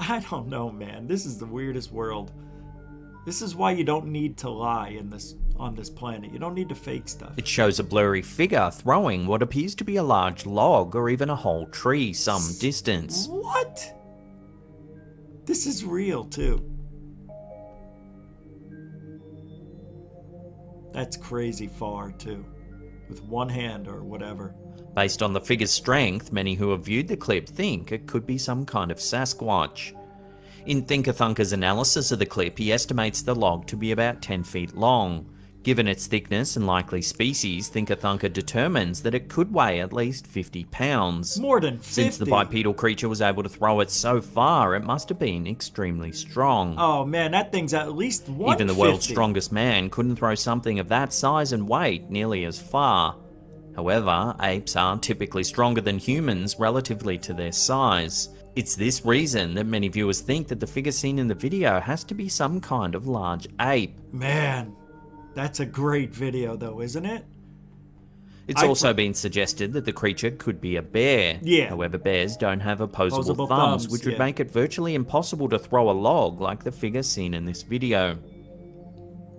I don't know, man. This is the weirdest world. This is why you don't need to lie on this planet. You don't need to fake stuff. It shows a blurry figure throwing what appears to be a large log or even a whole tree some distance. What? This is real, too. That's crazy far, too. With one hand or whatever. Based on the figure's strength, many who have viewed the clip think it could be some kind of Sasquatch. In Thinkathunker's analysis of the clip, he estimates the log to be about 10 feet long. Given its thickness and likely species, Thinkathunker determines that it could weigh at least 50 pounds. More than 50? Since the bipedal creature was able to throw it so far, it must have been extremely strong. Oh man, that thing's at least 150. Even the world's strongest man couldn't throw something of that size and weight nearly as far. However, apes are typically stronger than humans relatively to their size. It's this reason that many viewers think that the figure seen in the video has to be some kind of large ape. Man, that's a great video though, isn't it? It's also been suggested that the creature could be a bear. Yeah. However, bears don't have opposable Opposable thumbs, thumbs, which would yeah. make it virtually impossible to throw a log like the figure seen in this video.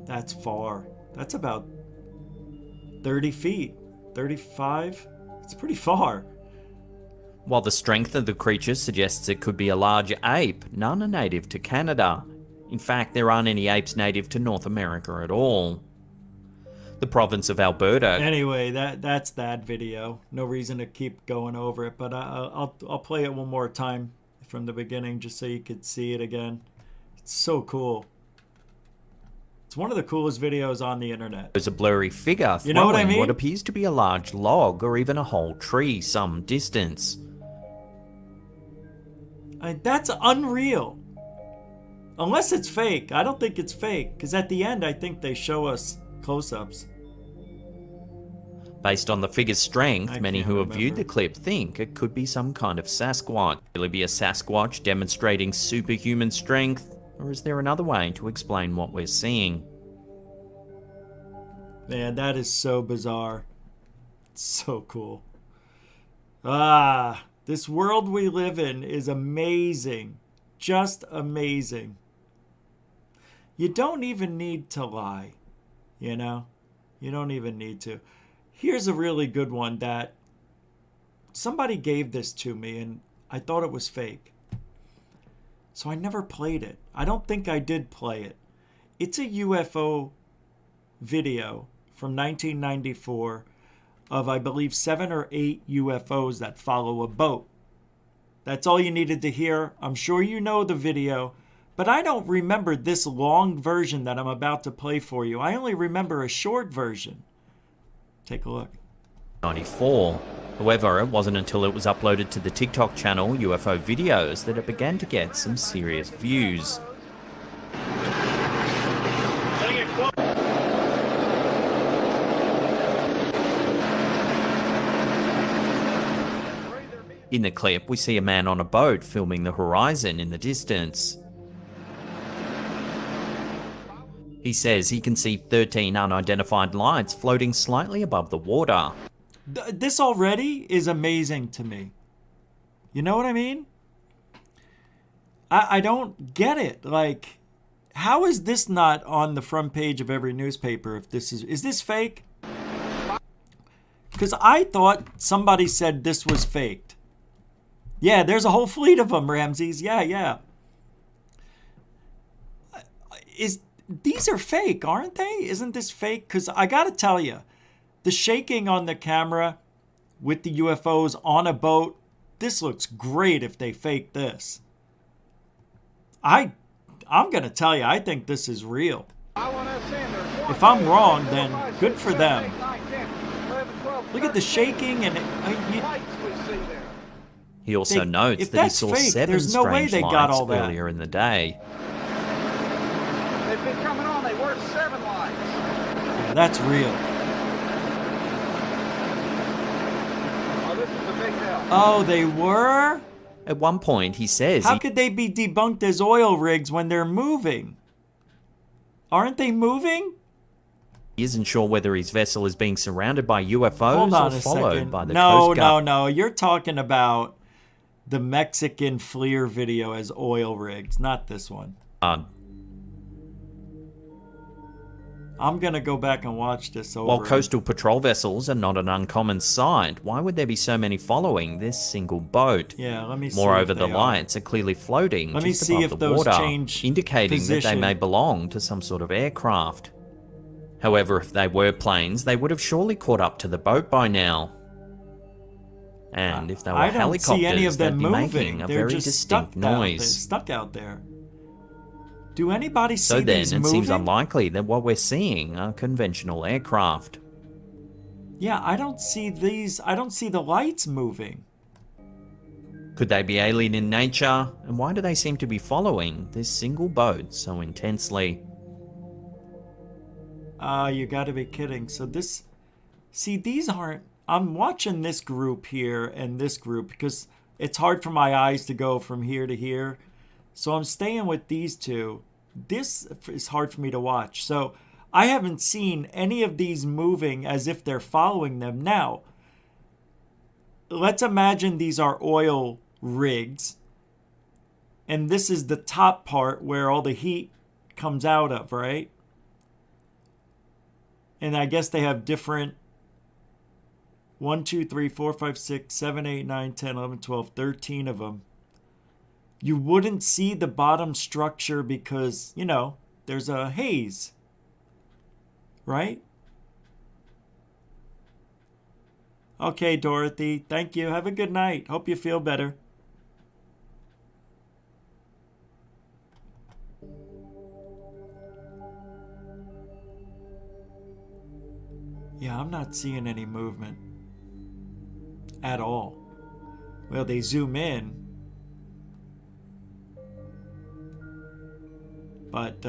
That's far. That's about 30 feet. 35? It's pretty far. While the strength of the creature suggests it could be a large ape, none are native to Canada. In fact, there aren't any apes native to North America at all. The province of Alberta. Anyway, that's that video. No reason to keep going over it, but I'll play it one more time from the beginning just so you could see it again. It's so cool. It's one of the coolest videos on the internet. There's a blurry figure You know what I throwing mean? what appears to be a large log or even a whole tree some distance. That's unreal. Unless it's fake. I don't think it's fake, because at the end I think they show us close-ups. Based on the figure's strength, I many can't who have viewed remember. the clip think it could be some kind of Sasquatch. Will it be a Sasquatch demonstrating superhuman strength, or is there another way to explain what we're seeing? Man, that is so bizarre. It's so cool. This world we live in is amazing. Just amazing. You don't even need to lie, you know? You don't even need to. Here's a really good one that somebody gave this to me and I thought it was fake. So I never played it. I don't think I did play it. It's a UFO video from 1994 of, I believe, 7 or 8 UFOs that follow a boat. That's all you needed to hear. I'm sure you know the video, but I don't remember this long version that I'm about to play for you. I only remember a short version. Take a look. 94. However, it wasn't until it was uploaded to the TikTok channel UFO Videos that it began to get some serious views. In the clip, we see a man on a boat filming the horizon in the distance. He says he can see 13 unidentified lights floating slightly above the water. This already is amazing to me. You know what I mean? I don't get it. Like, how is this not on the front page of every newspaper if this is this fake? Because I thought somebody said this was faked. Yeah, there's a whole fleet of them, Ramses. Yeah. These are fake, aren't they? Isn't this fake? Because I got to tell you, the shaking on the camera with the UFOs on a boat, this looks great if they fake this. I'm going to tell you, I think this is real. If I'm wrong, then good for them. Look at the shaking and He also notes if that he that's saw fake, 7 there's no way strange they got lights all that. earlier in the day. They've been coming on, they were 7 lights. Yeah, that's real. Oh, this is a big help. Oh, they were? At one point, he says How could they be debunked as oil rigs when they're moving? Aren't they moving? he isn't sure whether his vessel is being surrounded by UFOs Hold on or a followed second. by the No, Coast Guard. no. You're talking about the Mexican FLIR video as oil rigs, not this one. I'm going to go back and watch this over. While coastal patrol vessels are not an uncommon sight, why would there be so many following this single boat? Yeah, let me see. Moreover, if the they are. lights are clearly floating Let me just see above if the those water, change indicating that they position. may belong to some sort of aircraft. However, if they were planes, they would have surely caught up to the boat by now. And if they were I don't helicopters, see any of them they'd be moving. making a They're very just distinct stuck out there, noise. stuck out there. Do anybody see So then, these it moving? seems unlikely that what we're seeing are conventional aircraft. Yeah, I don't see these. I don't see the lights moving. Could they be alien in nature? And why do they seem to be following this single boat so intensely? You gotta be kidding. So this... See, these aren't... I'm watching this group here and this group because it's hard for my eyes to go from here to here. So I'm staying with these two. This is hard for me to watch. So I haven't seen any of these moving as if they're following them. Now, let's imagine these are oil rigs. And this is the top part where all the heat comes out of, right? And I guess they have different 1, 2, 3, 4, 5, 6, 7, 8, 9, 10, 11, 12, 13 of them. You wouldn't see the bottom structure because, you know, there's a haze, right? Okay, Dorothy. Thank you. Have a good night. Hope you feel better. Yeah, I'm not seeing any movement at all. Well, they zoom in. But,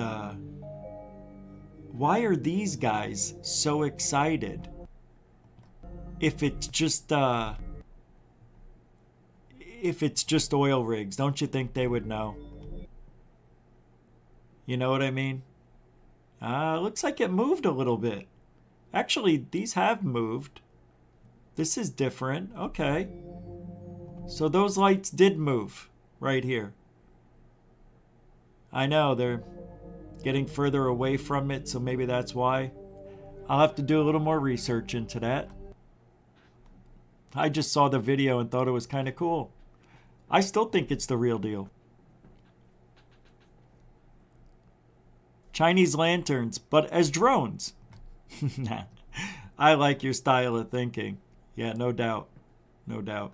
why are these guys so excited? If it's just oil rigs, don't you think they would know? You know what I mean? Looks like it moved a little bit. Actually, these have moved. This is different. Okay. So those lights did move right here. I know, they're getting further away from it, so maybe that's why. I'll have to do a little more research into that. I just saw the video and thought it was kind of cool. I still think it's the real deal. Chinese lanterns, but as drones. Nah, I like your style of thinking. Yeah, no doubt. No doubt.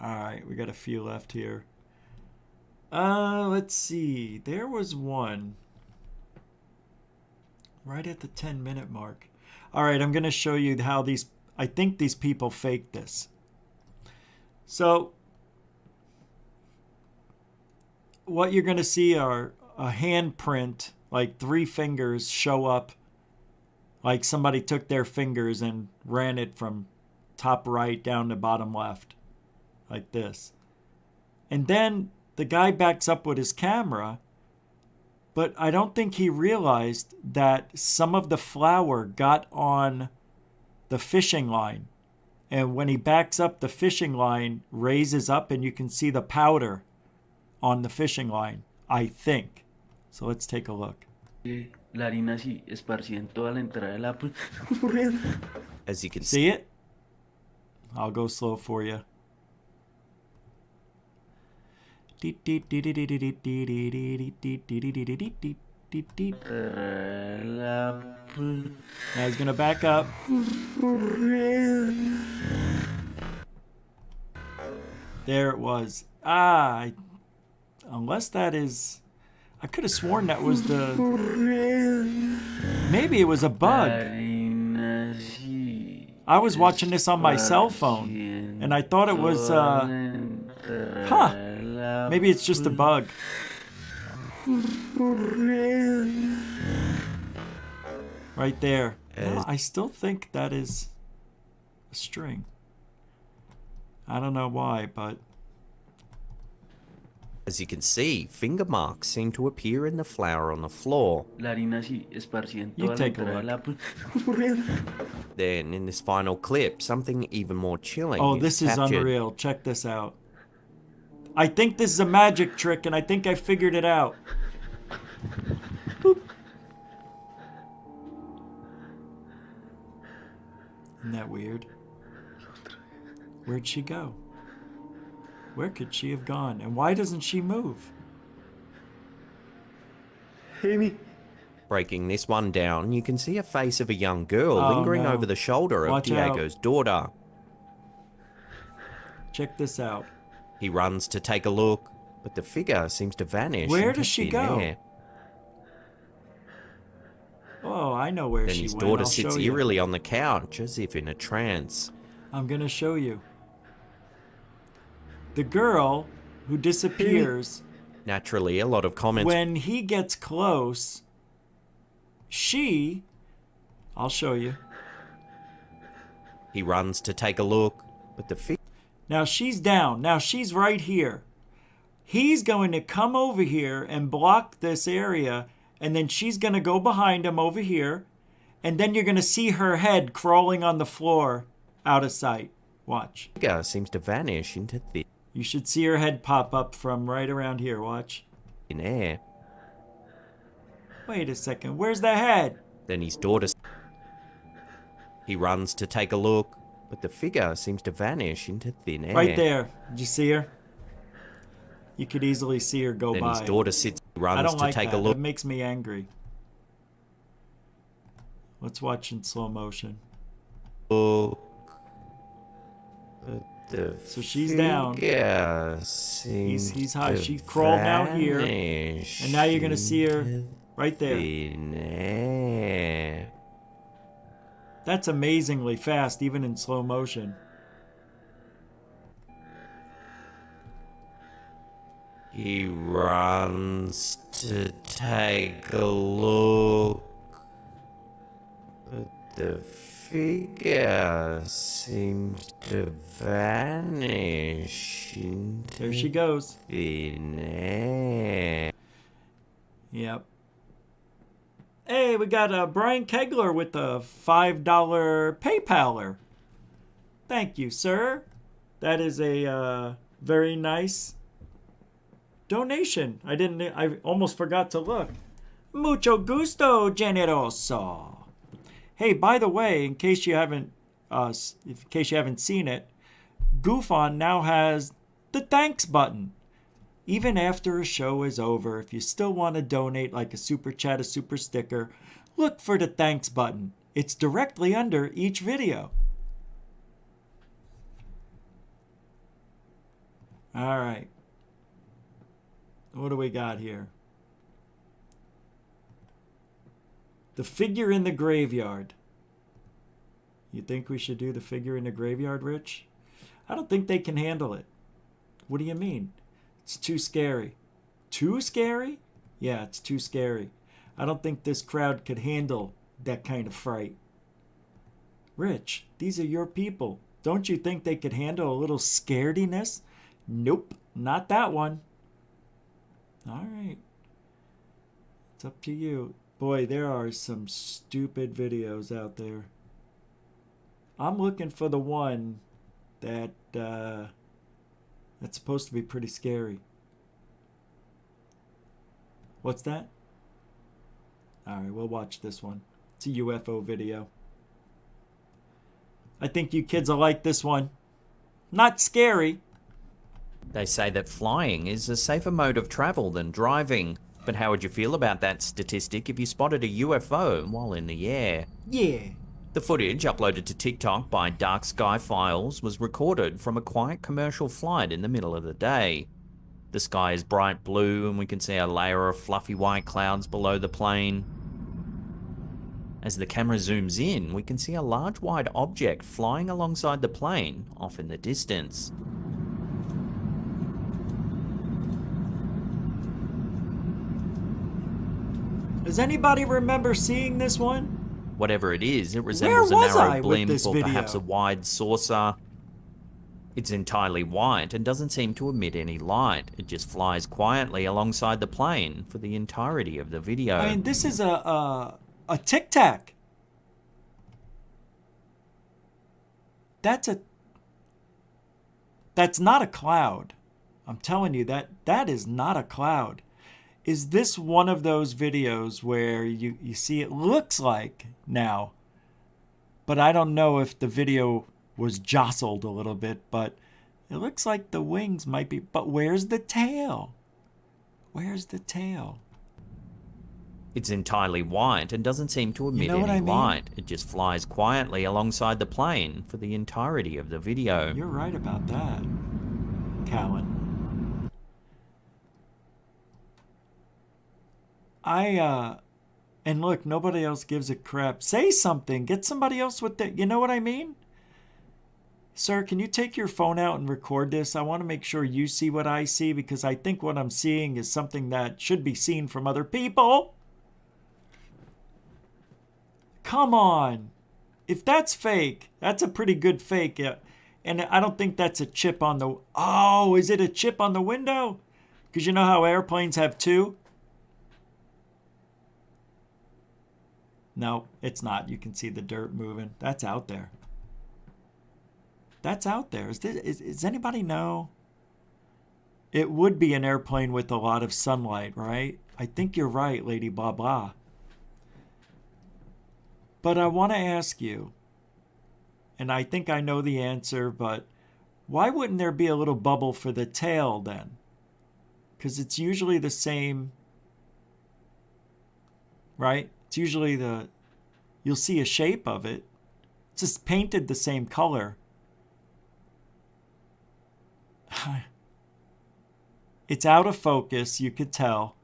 Alright, we got a few left here. Let's see. There was one right at the 10-minute mark. Alright, I'm going to show you how these... I think these people faked this. So, what you're going to see are a handprint, like 3 fingers show up, like somebody took their fingers and ran it from top right down to bottom left, like this. And then the guy backs up with his camera, but I don't think he realized that some of the flour got on the fishing line. And when he backs up, the fishing line raises up and you can see the powder on the fishing line, I think. So let's take a look. As you can see it? I'll go slow for you. Now he's gonna back up. There it was. Unless that is... I could have sworn that was the... Maybe it was a bug. I was watching this on my cell phone, and I thought it was... Maybe it's just a bug. Right there. No, I still think that is a string. I don't know why, but... As you can see, finger marks seem to appear in the flour on the floor. You take a look. Then, in this final clip, something even more chilling Oh, this is unreal. Check this out. I think this is a magic trick, and I think I figured it out. Boop. Isn't that weird? Where'd she go? Where could she have gone? And why doesn't she move? Amy. Breaking this one down, you can see a face of a young girl lingering over the shoulder of Diego's daughter. Check this out. He runs to take a look, but the figure seems to vanish. Where does she go? Air. Oh, I know where then she his went. daughter I'll sits show you. eerily on the couch, as if in a trance. I'm gonna show you. The girl who disappears. Naturally, a lot of comments. When he gets close, I'll show you. He runs to take a look, but the figure... Now she's down. Now she's right here. He's going to come over here and block this area, and then she's going to go behind him over here, and then you're going to see her head crawling on the floor out of sight. Watch. Figure seems to vanish into thin You should see her head pop up from right around here. Watch. air. Wait a second. Where's the head? Then his daughter... He runs to take a look, but the figure seems to vanish into thin air. Right there. Did you see her? You could easily see her go Then by. his daughter sits, I runs don't to like take that. a look. It makes me angry. Let's watch in slow motion. The So she's down. figure He's high. She's crawled out here. And now you're going to see her right there. in air. That's amazingly fast, even in slow motion. He runs to take a look, but the figure seems to vanish into There she goes. thin air. Yep. Hey, we got Brian Kegler with a $5 PayPaler. Thank you, sir. That is a very nice donation. I almost forgot to look. Mucho gusto, generoso. Hey, by the way, in case you haven't seen it, GoofOn now has the thanks button. Even after a show is over, if you still want to donate like a super chat, a super sticker, look for the thanks button. It's directly under each video. All right. What do we got here? The figure in the graveyard. You think we should do the figure in the graveyard, Rich? I don't think they can handle it. What do you mean? It's too scary. Too scary? Yeah, it's too scary. I don't think this crowd could handle that kind of fright. Rich, these are your people. Don't you think they could handle a little scarediness? Nope, not that one. All right. It's up to you. Boy, there are some stupid videos out there. I'm looking for the one that that's supposed to be pretty scary. What's that? Alright, we'll watch this one. It's a UFO video. I think you kids will like this one. Not scary. They say that flying is a safer mode of travel than driving. But how would you feel about that statistic if you spotted a UFO while in the air? Yeah. The footage uploaded to TikTok by Dark Sky Files was recorded from a quiet commercial flight in the middle of the day. The sky is bright blue and we can see a layer of fluffy white clouds below the plane. As the camera zooms in, we can see a large white object flying alongside the plane off in the distance. Does anybody remember seeing this one? Whatever it is, it resembles a Where was I narrow with blimp this or video? perhaps a wide saucer. It's entirely white and doesn't seem to emit any light. It just flies quietly alongside the plane for the entirety of the video. I mean, this is a Tic Tac. That's not a cloud. I'm telling you, that is not a cloud. Is this one of those videos where you see it looks like now, but I don't know if the video was jostled a little bit, but it looks like the wings might be, but where's the tail? Where's the tail? It's entirely white and doesn't seem to emit know what any I mean? light. It just flies quietly alongside the plane for the entirety of the video. You're right about that, Callan. And look, nobody else gives a crap. Say something. Get somebody else with that. You know what I mean? Sir, can you take your phone out and record this? I want to make sure you see what I see because I think what I'm seeing is something that should be seen from other people. Come on. If that's fake, that's a pretty good fake. And I don't think that's a chip on the... Oh, is it a chip on the window? Because you know how airplanes have two? No, it's not. You can see the dirt moving. That's out there. That's out there. Does anybody know? It would be an airplane with a lot of sunlight, right? I think you're right, Lady Blah Blah. But I want to ask you, and I think I know the answer, but why wouldn't there be a little bubble for the tail then? Because it's usually the same, right? It's usually you'll see a shape of it. It's just painted the same color. It's out of focus, you could tell.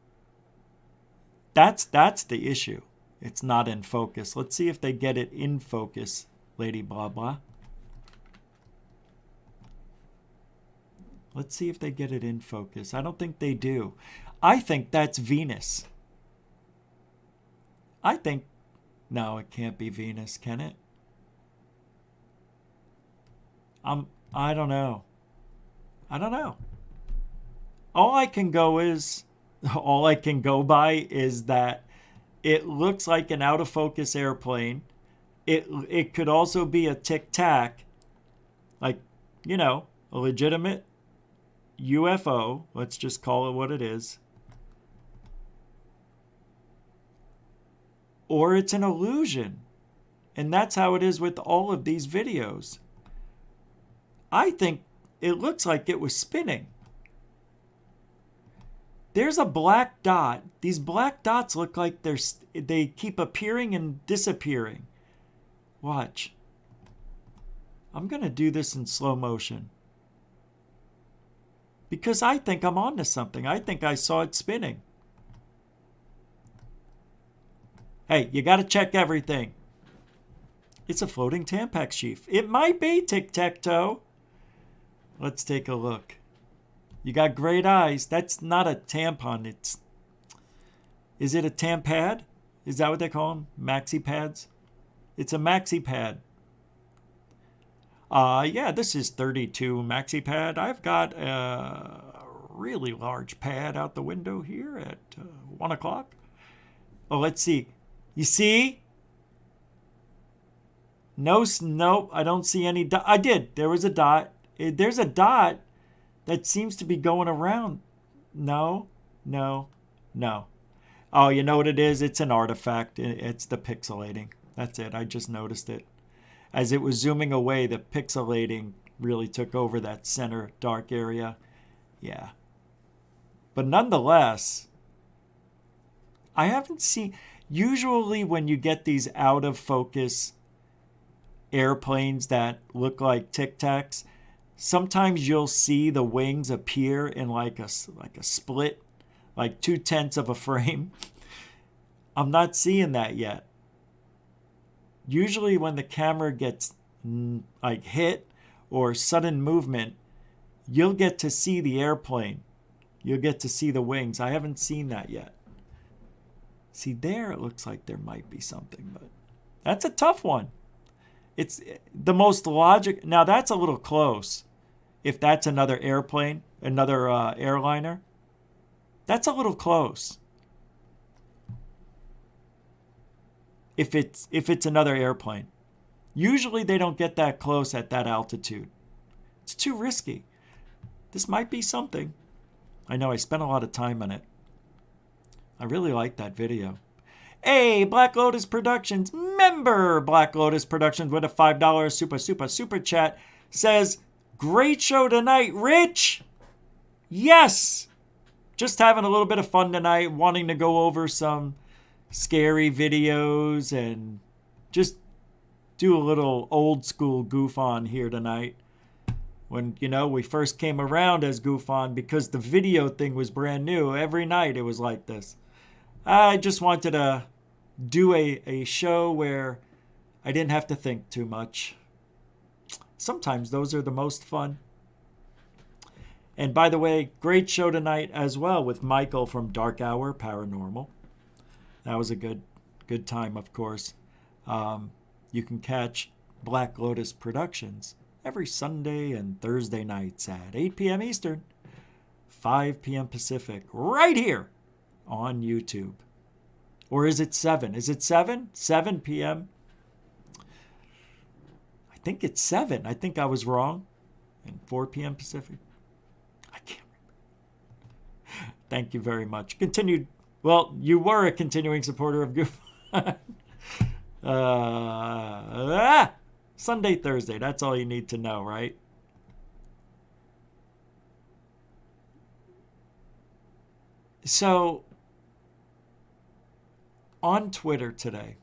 That's the issue. It's not in focus. Let's see if they get it in focus, Lady Blah Blah. Let's see if they get it in focus. I don't think they do. I think that's Venus. No, it can't be Venus, can it? I don't know. All I can go by is that it looks like an out of focus airplane. It could also be a Tic Tac, like, a legitimate UFO. Let's just call it what it is. Or it's an illusion. And that's how it is with all of these videos. I think it looks like it was spinning. There's a black dot. These black dots look like they keep appearing and disappearing. Watch. I'm going to do this in slow motion. Because I think I'm onto something. I think I saw it spinning. Hey, you got to check everything. It's a floating Tampax sheaf. It might be tic-tac-toe. Let's take a look. You got great eyes. That's not a tampon. Is it a tampad? Is that what they call them? Maxi pads? It's a maxi pad. Yeah, this is 32 maxi pad. I've got a really large pad out the window here at 1 o'clock. Oh, let's see. You see? Nope, I don't see any dot. I did. There was a dot. There's a dot that seems to be going around. No. Oh, you know what it is? It's an artifact. It's the pixelating. That's it. I just noticed it. As it was zooming away, the pixelating really took over that center dark area. Yeah. But nonetheless, I haven't seen... Usually when you get these out of focus airplanes that look like Tic Tacs, sometimes you'll see the wings appear in like a split, like 2/10 of a frame. I'm not seeing that yet. Usually when the camera gets like hit or sudden movement, you'll get to see the airplane. You'll get to see the wings. I haven't seen that yet. See, there it looks like there might be something, but that's a tough one. It's the most logic. Now that's a little close. If that's another airplane, another airliner, that's a little close. If it's another airplane, usually they don't get that close at that altitude. It's too risky. This might be something. I know I spent a lot of time on it. I really like that video. Hey, Black Lotus Productions, member Black Lotus Productions with a $5 super chat says, great show tonight, Rich. Yes. Just having a little bit of fun tonight, wanting to go over some scary videos and just do a little old school goof on here tonight. When, we first came around as goof on because the video thing was brand new. Every night it was like this. I just wanted to do a show where I didn't have to think too much. Sometimes those are the most fun. And by the way, great show tonight as well with Michael from Dark Hour Paranormal. That was a good time, of course. You can catch Black Lotus Productions every Sunday and Thursday nights at 8 p.m. Eastern, 5 p.m. Pacific, right here on YouTube. Or is it 7? Is it 7? 7 p.m.? I think it's 7. I think I was wrong. And 4 p.m. Pacific. I can't remember. Thank you very much. Continued. Well, you were a continuing supporter of Goof. Sunday, Thursday. That's all you need to know, right? So, on Twitter today,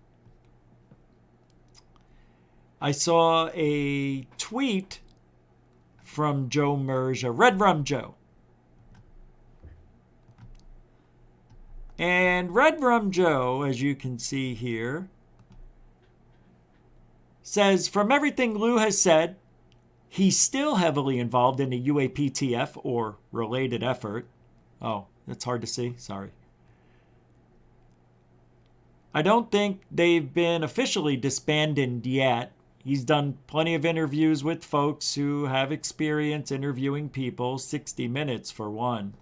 I saw a tweet from Joe Merja, Red Rum Joe. And Red Rum Joe, as you can see here, says, from everything Lou has said, he's still heavily involved in the UAPTF or related effort. Oh, that's hard to see. Sorry. I don't think they've been officially disbanded yet. He's done plenty of interviews with folks who have experience interviewing people, 60 minutes for one.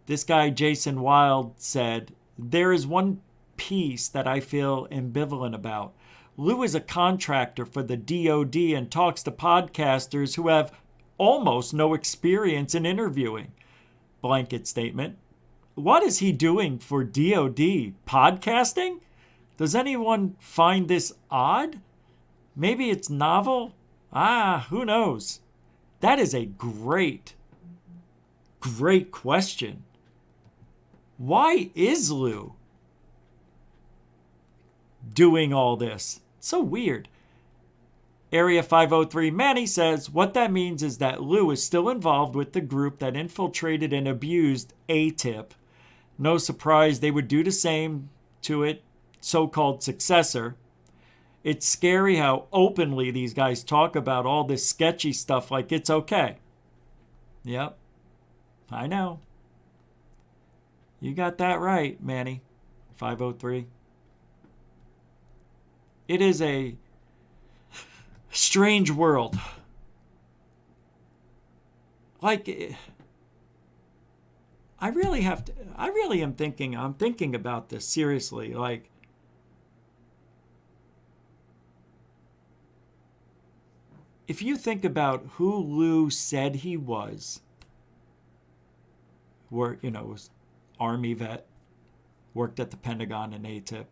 This guy, Jason Wild, said, there is one piece that I feel ambivalent about. Lou is a contractor for the DOD and talks to podcasters who have almost no experience in interviewing. Blanket statement. What is he doing for DOD? Podcasting? Does anyone find this odd? Maybe it's novel? Who knows? That is a great question. Why is Lou doing all this? It's so weird. Area 503 Manny says, what that means is that Lou is still involved with the group that infiltrated and abused ATIP. No surprise they would do the same to its so-called successor. It's scary how openly these guys talk about all this sketchy stuff like it's okay. Yep, I know. You got that right, Manny. 503. It is a strange world. Like, I'm thinking about this seriously. Like, if you think about who Lou said he was Army vet, worked at the Pentagon and ATIP,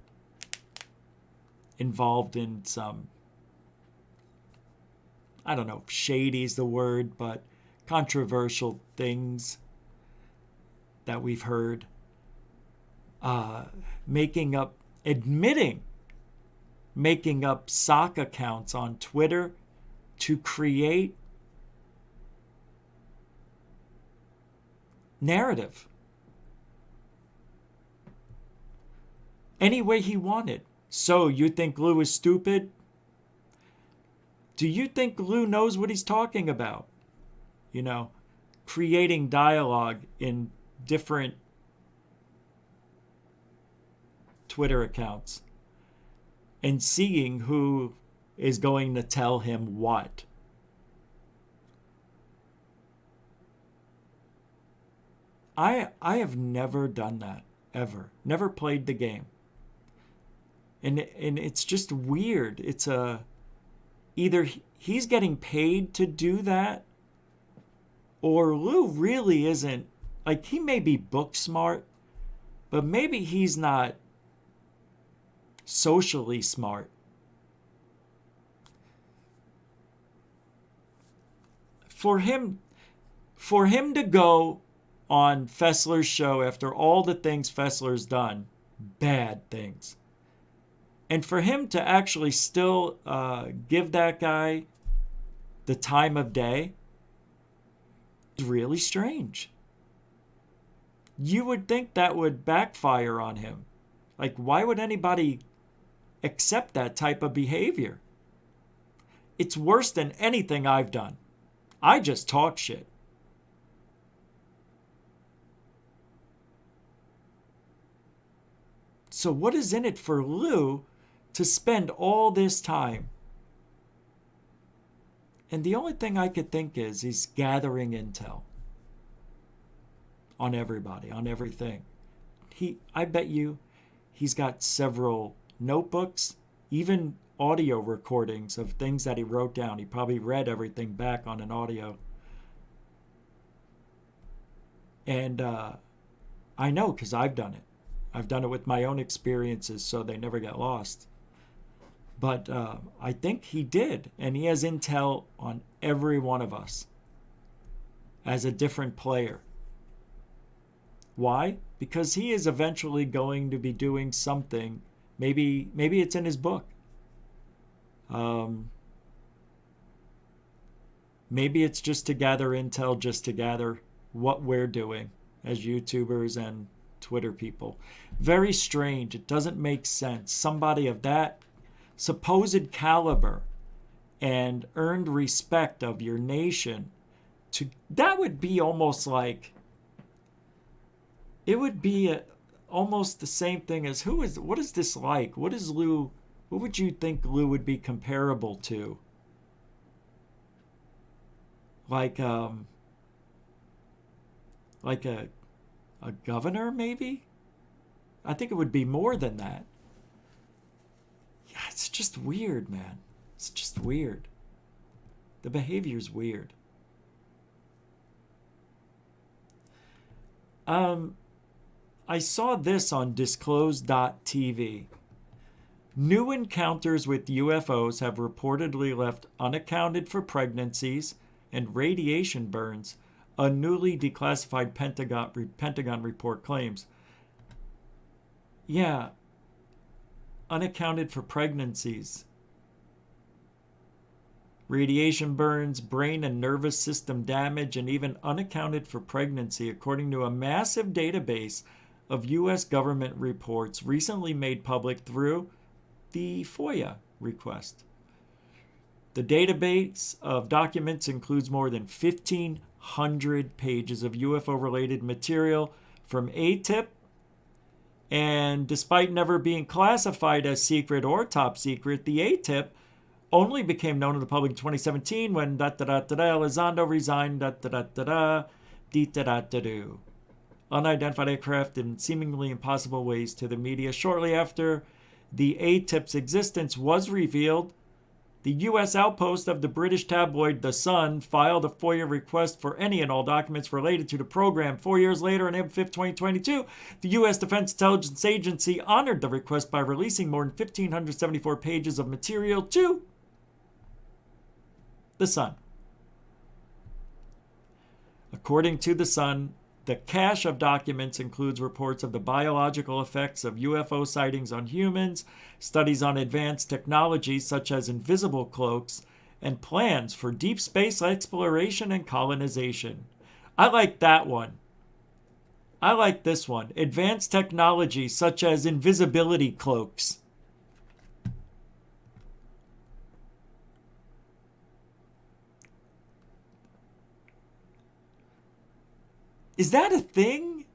involved in some, I don't know if shady is the word, but controversial things that we've heard, making up sock accounts on Twitter to create narrative any way he wanted. So you think Lou is stupid? Do you think Lou knows what he's talking about? Creating dialogue in different Twitter accounts and seeing who is going to tell him what. I have never done that, ever. Never played the game. And it's just weird. It's either he's getting paid to do that, or Lou really isn't. Like, he may be book smart, but maybe he's not socially smart. For him to go on Fessler's show after all the things Fessler's done, bad things, and for him to actually still give that guy the time of day is really strange. You would think that would backfire on him. Like, why would anybody accept that type of behavior? It's worse than anything I've done. I just talk shit. So what is in it for Lou to spend all this time? And the only thing I could think is he's gathering intel on everybody, on everything. I bet you he's got several notebooks, even audio recordings of things that he wrote down. He probably read everything back on an audio. And I know because I've done it. I've done it with my own experiences, so they never get lost. But I think he did, and he has intel on every one of us as a different player. Why? Because he is eventually going to be doing something. Maybe it's in his book. Maybe it's just to gather intel, just to gather what we're doing as YouTubers and Twitter people. Very strange. It doesn't make sense. Somebody of that supposed caliber and earned respect of your nation, that would be almost like, it would be almost the same thing as what is this like? What would you think Lou would be comparable to? Like a governor, maybe? I think it would be more than that. Yeah, it's just weird, man. It's just weird. The behavior's weird. I saw this on disclosed.tv. New encounters with UFOs have reportedly left unaccounted for pregnancies and radiation burns, a newly declassified Pentagon report claims. Yeah, unaccounted for pregnancies, radiation burns, brain and nervous system damage, and even unaccounted for pregnancy, according to a massive database of U.S. government reports recently made public through the FOIA request. The database of documents includes more than 1,500 pages of UFO-related material from ATIP, and despite never being classified as secret or top secret, the ATIP only became known to the public in 2017 when Elizondo resigned unidentified aircraft in seemingly impossible ways to the media. Shortly after the ATIP's existence was revealed, the U.S. outpost of the British tabloid The Sun filed a FOIA request for any and all documents related to the program. 4 years later, on April 5, 2022, the U.S. Defense Intelligence Agency honored the request by releasing more than 1,574 pages of material to The Sun. According to The Sun, the cache of documents includes reports of the biological effects of UFO sightings on humans, studies on advanced technologies such as invisible cloaks, and plans for deep space exploration and colonization. I like that one. I like this one. Advanced technology such as invisibility cloaks. Is that a thing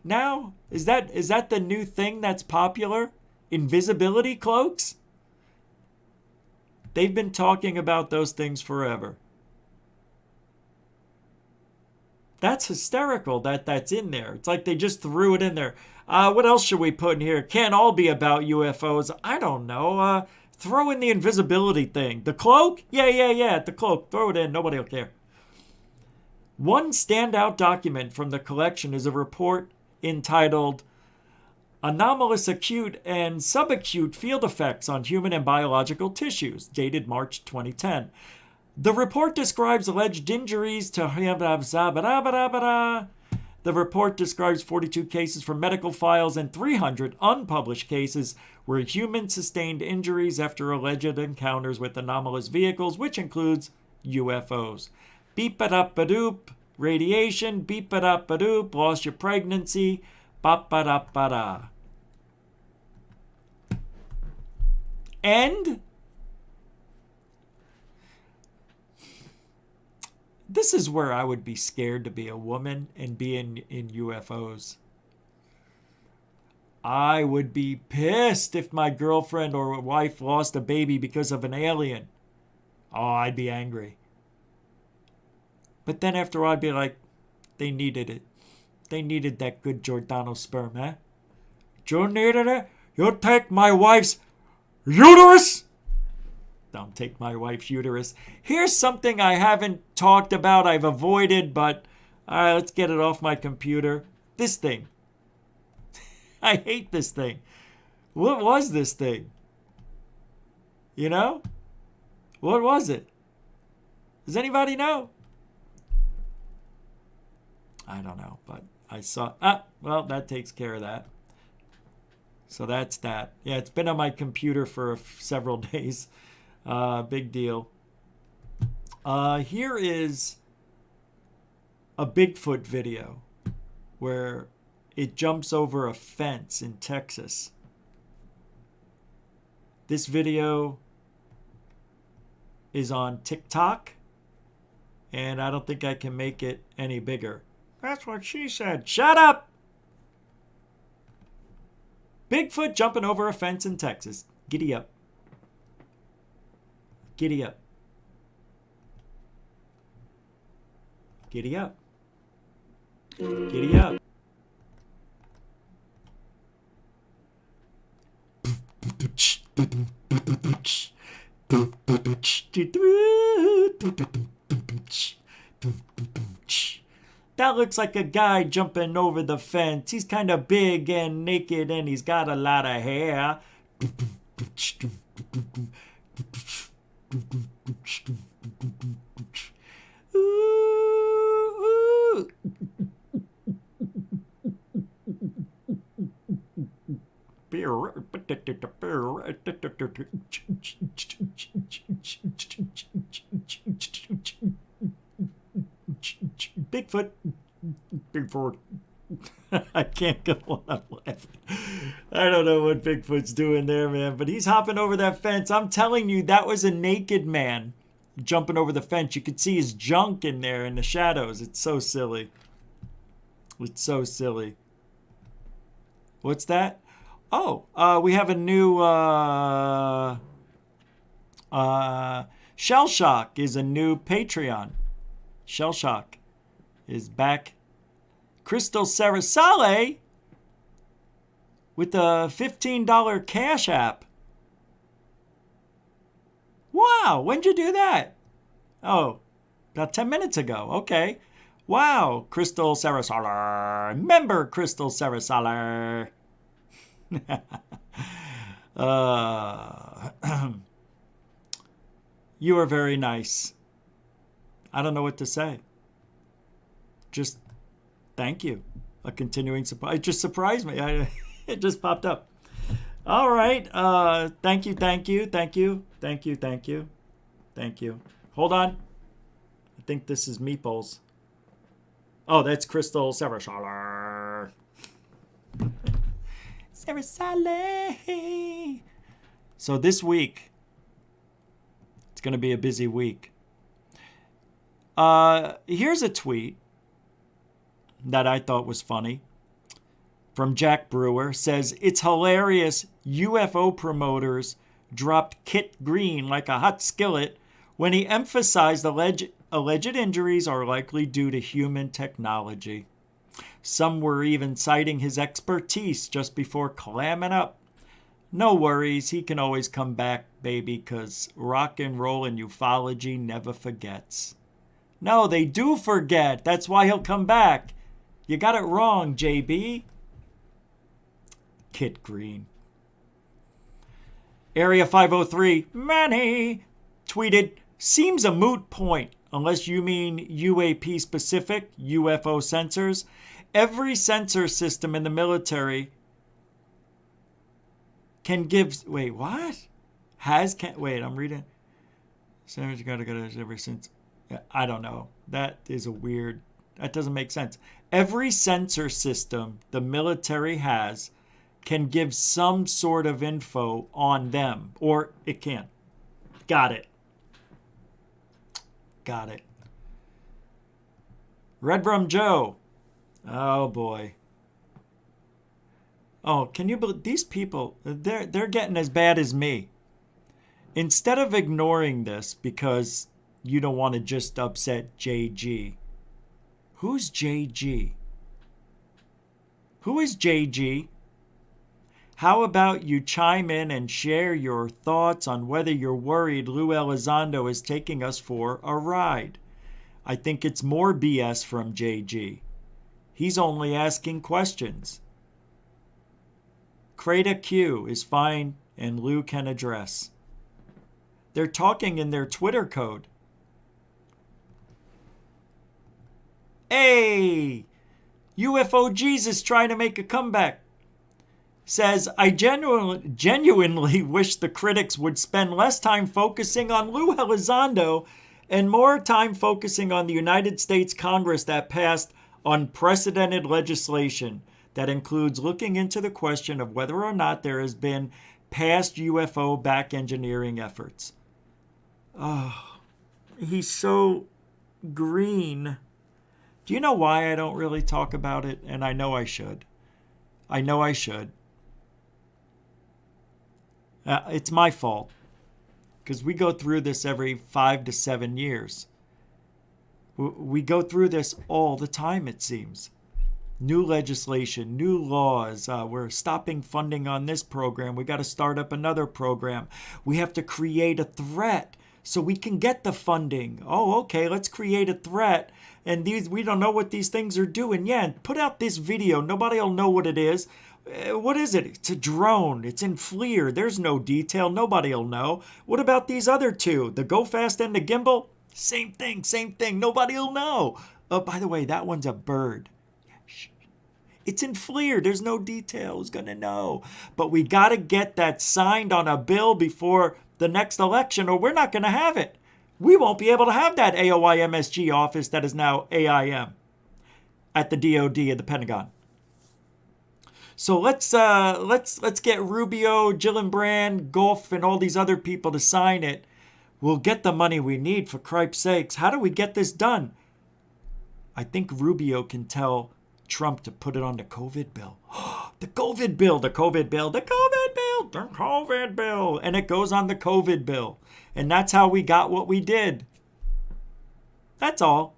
now? Is that the new thing that's popular? Invisibility cloaks? They've been talking about those things forever. That's hysterical that that's in there. It's like they just threw it in there. What else should we put in here? Can't all be about UFOs. I don't know. Throw in the invisibility thing. The cloak? Yeah. The cloak. Throw it in. Nobody will care. One standout document from the collection is a report entitled Anomalous Acute and Subacute Field Effects on Human and Biological Tissues, dated March 2010. The report describes alleged injuries to The report describes 42 cases from medical files and 300 unpublished cases where humans sustained injuries after alleged encounters with anomalous vehicles, which includes UFOs. Beep-a-dup-a-doop, radiation, beep-a-dup-a-doop, lost your pregnancy, bop-a-dup-a-da. And this is where I would be scared to be a woman and be in UFOs. I would be pissed if my girlfriend or wife lost a baby because of an alien. Oh, I'd be angry. But then after a while, I'd be like, they needed it. They needed that good Giordano sperm, eh? You needed it? You take my wife's uterus? Don't take my wife's uterus. Here's something I haven't talked about, I've avoided, but let's get it off my computer. This thing. I hate this thing. What was this thing? You know? What was it? Does anybody know? I don't know, but I saw... well, that takes care of that. So that's that. Yeah, it's been on my computer for several days. Big deal. Here is a Bigfoot video where it jumps over a fence in Texas. This video is on TikTok, and I don't think I can make it any bigger. That's what she said. Shut up! Bigfoot jumping over a fence in Texas. Giddy up. Giddy up. Giddy up. Giddy up. That looks like a guy jumping over the fence. He's kind of big and naked and he's got a lot of hair. Bigfoot. Bigfoot. I can't go on. I'm laughing. I don't know what Bigfoot's doing there, man, but he's hopping over that fence. I'm telling you, that was a naked man jumping over the fence. You could see his junk in there in the shadows. It's so silly. It's so silly. What's that? Oh, we have a new Shell Shock is a new Patreon. Shell Shock is back. Crystal Sarasale with a $15 Cash App. Wow, when'd you do that? Oh, about 10 minutes ago. Okay. Wow, Crystal Sarasale. Remember Crystal Sarasale. You are very nice. I don't know what to say. Just thank you. A continuing surprise. It just surprised me. It just popped up. All right. Thank you. Thank you. Thank you. Thank you. Thank you. Thank you. Hold on. I think this is Meeples. Oh, that's Crystal Sarasale. Sarasale. So this week, it's going to be a busy week. Here's a tweet that I thought was funny from Jack Brewer. Says, it's hilarious UFO promoters dropped Kit Green like a hot skillet when he emphasized alleged injuries are likely due to human technology. Some were even citing his expertise just before clamming up. No worries, he can always come back, baby, 'cause rock and roll and ufology never forgets. No, they do forget. That's why he'll come back. You got it wrong, JB. Kit Green. Area 503, Manny, tweeted, seems a moot point, unless you mean UAP specific, UFO sensors. Every sensor system in the military can give, wait, what? Wait, I'm reading. Sensors gotta go ever since. I don't know. That is a weird, that doesn't make sense. Every sensor system the military has can give some sort of info on them, or it can't. Got it. Got it. Red Rum Joe. Oh boy. Oh, can you believe these people? They're getting as bad as me. Instead of ignoring this because you don't want to just upset JG. Who's JG? Who is JG? How about you chime in and share your thoughts on whether you're worried Lou Elizondo is taking us for a ride? I think it's more BS from JG. He's only asking questions. Creta Q is fine and Lou can address. They're talking in their Twitter code. Hey! UFO Jesus trying to make a comeback. Says, I genuinely wish the critics would spend less time focusing on Lou Elizondo and more time focusing on the United States Congress that passed unprecedented legislation that includes looking into the question of whether or not there has been past UFO back engineering efforts. Oh, he's so green. Do you know why I don't really talk about it? And I know I should. I know I should. It's my fault. Because we go through this every 5 to 7 years. We go through this all the time, it seems. New legislation, new laws. We're stopping funding on this program. We got to start up another program. We have to create a threat so we can get the funding. Oh, okay, let's create a threat. And we don't know what these things are doing. Yeah, put out this video. Nobody will know what it is. What is it? It's a drone. It's in FLIR. There's no detail. Nobody will know. What about these other two? The Go Fast and the Gimbal? Same thing, same thing. Nobody will know. Oh, by the way, that one's a bird. It's in FLIR. There's no detail. Who's going to know? But we got to get that signed on a bill before the next election or we're not going to have it. We won't be able to have that AOI MSG office that is now AIM at the DOD at the Pentagon. So let's get Rubio, Gillibrand, Goff, and all these other people to sign it. We'll get the money we need, for cripe's sakes. How do we get this done? I think Rubio can tell Trump to put it on the COVID bill. The COVID bill, the COVID bill, the COVID bill, the COVID bill. And it goes on the COVID bill. And that's how we got what we did. That's all.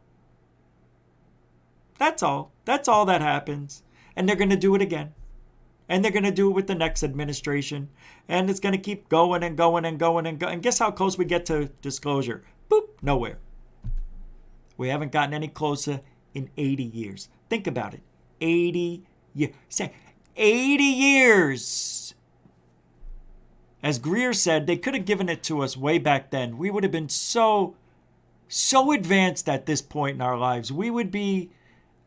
That's all. That's all that happens. And they're going to do it again. And they're going to do it with the next administration. And it's going to keep going and going and going and going. And guess how close we get to disclosure? Boop, nowhere. We haven't gotten any closer in 80 years. Think about it. 80 years. Say, 80 years. As Greer said, they could have given it to us way back then. We would have been so advanced at this point in our lives. We would be,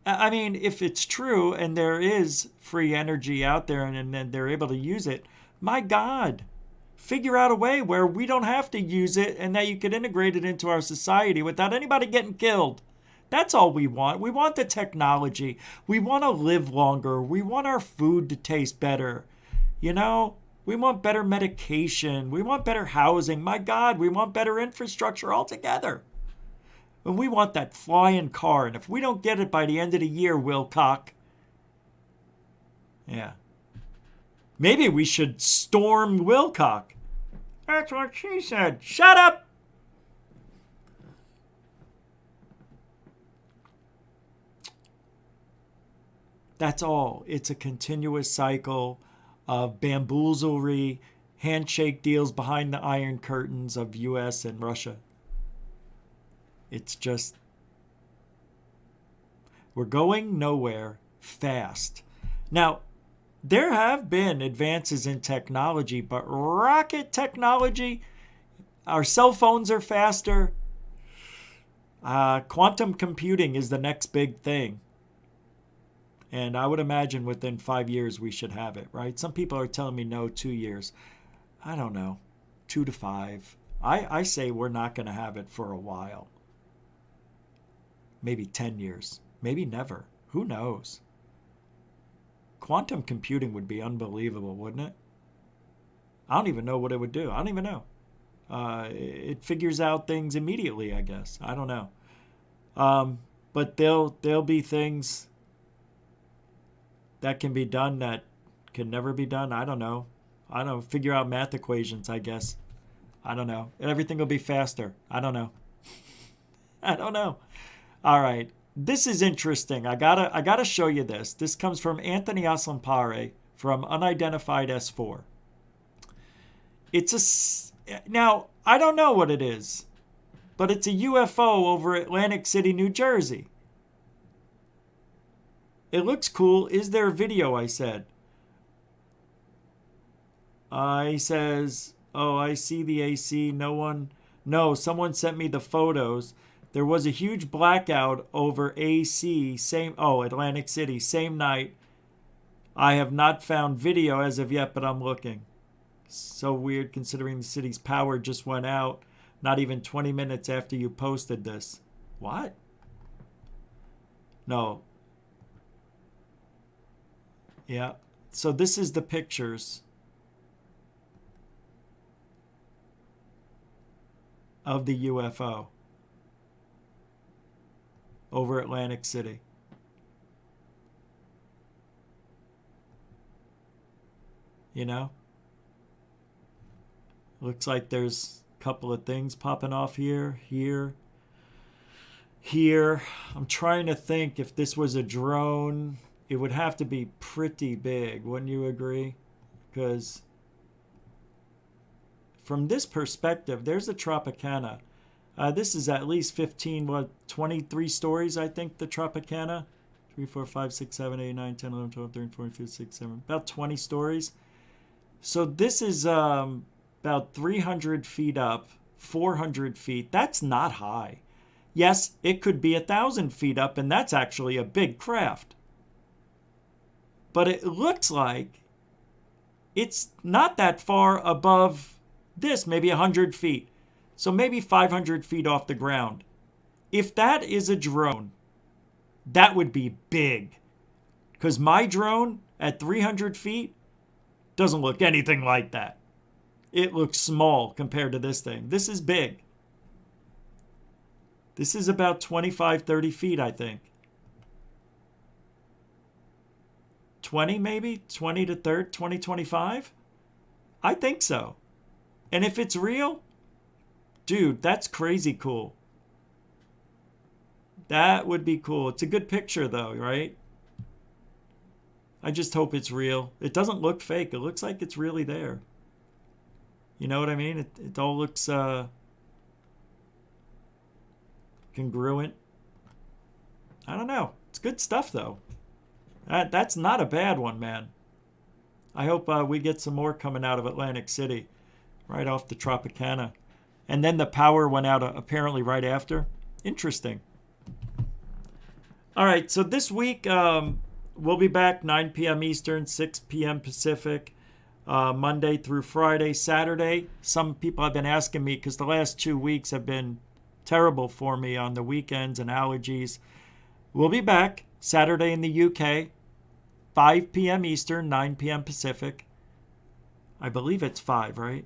I mean, if it's true and there is free energy out there and they're able to use it, my God, figure out a way where we don't have to use it and that you could integrate it into our society without anybody getting killed. That's all we want. We want the technology. We want to live longer. We want our food to taste better. You know, we want better medication. We want better housing. My God, we want better infrastructure altogether. And we want that flying car. And if we don't get it by the end of the year, Wilcock, yeah, maybe we should storm Wilcock. That's what she said. Shut up! That's all. It's a continuous cycle of bamboozlery, handshake deals behind the iron curtains of U.S. and Russia. It's just, we're going nowhere fast. Now, there have been advances in technology, but rocket technology, our cell phones are faster. Quantum computing is the next big thing. And I would imagine within 5 years we should have it, right? Some people are telling me no, 2 years. I don't know, 2 to 5. I say we're not going to have it for a while. Maybe 10 years, maybe never. Who knows? Quantum computing would be unbelievable, wouldn't it? I don't even know what it would do. I don't even know. It figures out things immediately, I guess. I don't know. But there'll be things that can be done that can never be done. I don't know. I don't know. Figure out math equations, I guess. I don't know. Everything will be faster. I don't know. I don't know. All right. This is interesting. I gotta show you this. This comes from Anthony Aslampare from Unidentified S4. Now, I don't know what it is, but it's a UFO over Atlantic City, New Jersey. It looks cool. Is there a video? I said. He says, oh, I see the AC. No, someone sent me the photos. There was a huge blackout over AC, Atlantic City, same night. I have not found video as of yet, but I'm looking. So weird considering the city's power just went out not even 20 minutes after you posted this. What? No. Yeah. So this is the pictures of the UFO over Atlantic City. You know? Looks like there's a couple of things popping off here. I'm trying to think if this was a drone. It would have to be pretty big, wouldn't you agree? Because from this perspective, there's a Tropicana. This is at least 23 stories, I think, the Tropicana. 3, 4, 5, 6, 7, 8, 9, 10, 11, 12, 13, 14, 15, 16, 17. About 20 stories. So this is about 300 feet up, 400 feet. That's not high. Yes, it could be 1,000 feet up, and that's actually a big craft. But it looks like it's not that far above this, maybe 100 feet. So maybe 500 feet off the ground. If that is a drone, that would be big. Because my drone at 300 feet doesn't look anything like that. It looks small compared to this thing. This is big. This is about 25, 30 feet, I think. 20 maybe? 20 to 30, 20, 25? I think so. And if it's real, dude, that's crazy cool. That would be cool. It's a good picture though, right? I just hope it's real. It doesn't look fake. It looks like it's really there. You know what I mean? It all looks congruent. I don't know. It's good stuff though. That's not a bad one, man. I hope we get some more coming out of Atlantic City, right off the Tropicana. And then the power went out apparently right after. Interesting. All right, so this week we'll be back 9 p.m. Eastern, 6 p.m. Pacific, Monday through Friday. Saturday, some people have been asking me because the last 2 weeks have been terrible for me on the weekends and allergies. We'll be back Saturday in the UK, 5 p.m. Eastern, 9 p.m. Pacific. I believe it's 5, right?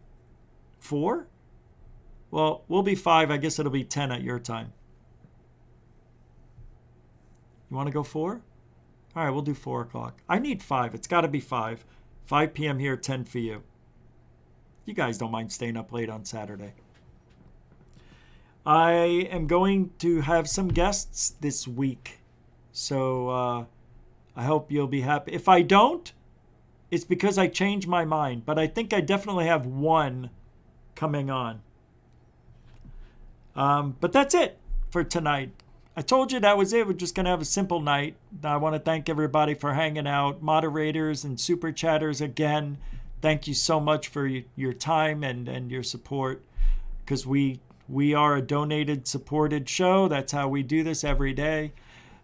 4? Well, we'll be 5. I guess it'll be 10 at your time. You want to go 4? All right, we'll do 4 o'clock. I need 5. It's got to be 5. 5 p.m. here, 10 for you. You guys don't mind staying up late on Saturday. I am going to have some guests this week. So I hope you'll be happy. If I don't, it's because I changed my mind. But I think I definitely have one coming on. But that's it for tonight. I told you that was it. We're just going to have a simple night. I want to thank everybody for hanging out. Moderators and super chatters, again, thank you so much for your time and your support. Because we are a donated, supported show. That's how we do this every day.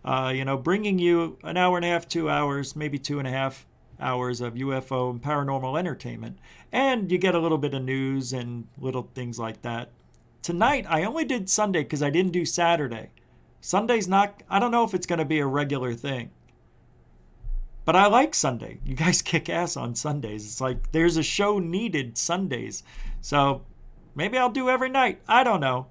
Bringing you an hour and a half, 2 hours, maybe 2.5 hours of UFO and paranormal entertainment. And you get a little bit of news and little things like that. Tonight, I only did Sunday because I didn't do Saturday. Sunday's not, I don't know if it's going to be a regular thing. But I like Sunday. You guys kick ass on Sundays. It's like there's a show needed Sundays. So maybe I'll do every night. I don't know.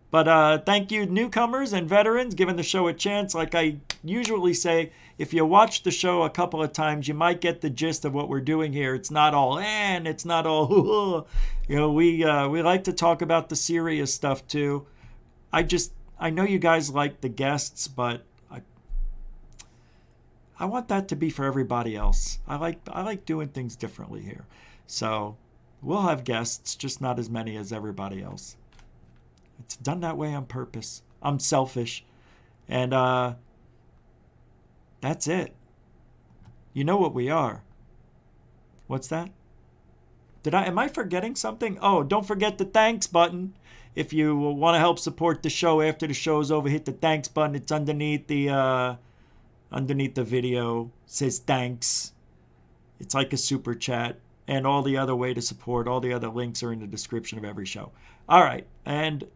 But thank you, newcomers and veterans, giving the show a chance. Like I usually say, if you watch the show a couple of times, you might get the gist of what we're doing here. It's not all and it's not all we like to talk about the serious stuff too. I know you guys like the guests, but I want that to be for everybody else. I like doing things differently here. So we'll have guests, just not as many as everybody else. It's done that way on purpose. I'm selfish. And that's it. You know what we are. What's that? Am I forgetting something? Oh, don't forget the thanks button. If you want to help support the show after the show's over, hit the thanks button. It's underneath the video. It says thanks. It's like a super chat. And all the other way to support, all the other links are in the description of every show. All right. And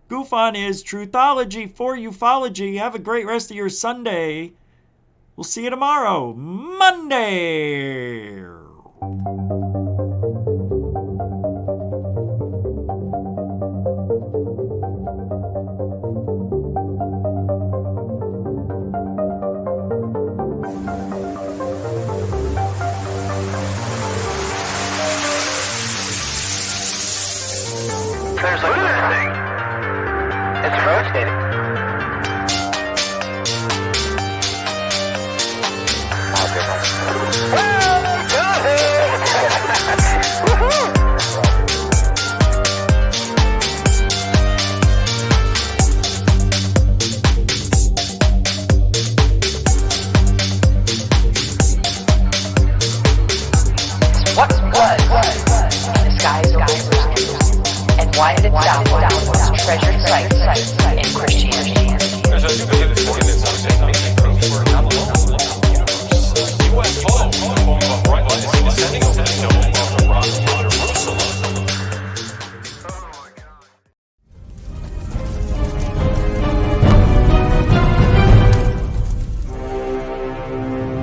Goof On is Truthology for Ufology. Have a great rest of your Sunday. We'll see you tomorrow, Monday. There's a good thing. It's rotating. What was in the skies, and why did it downwards treasured sites in Christianity?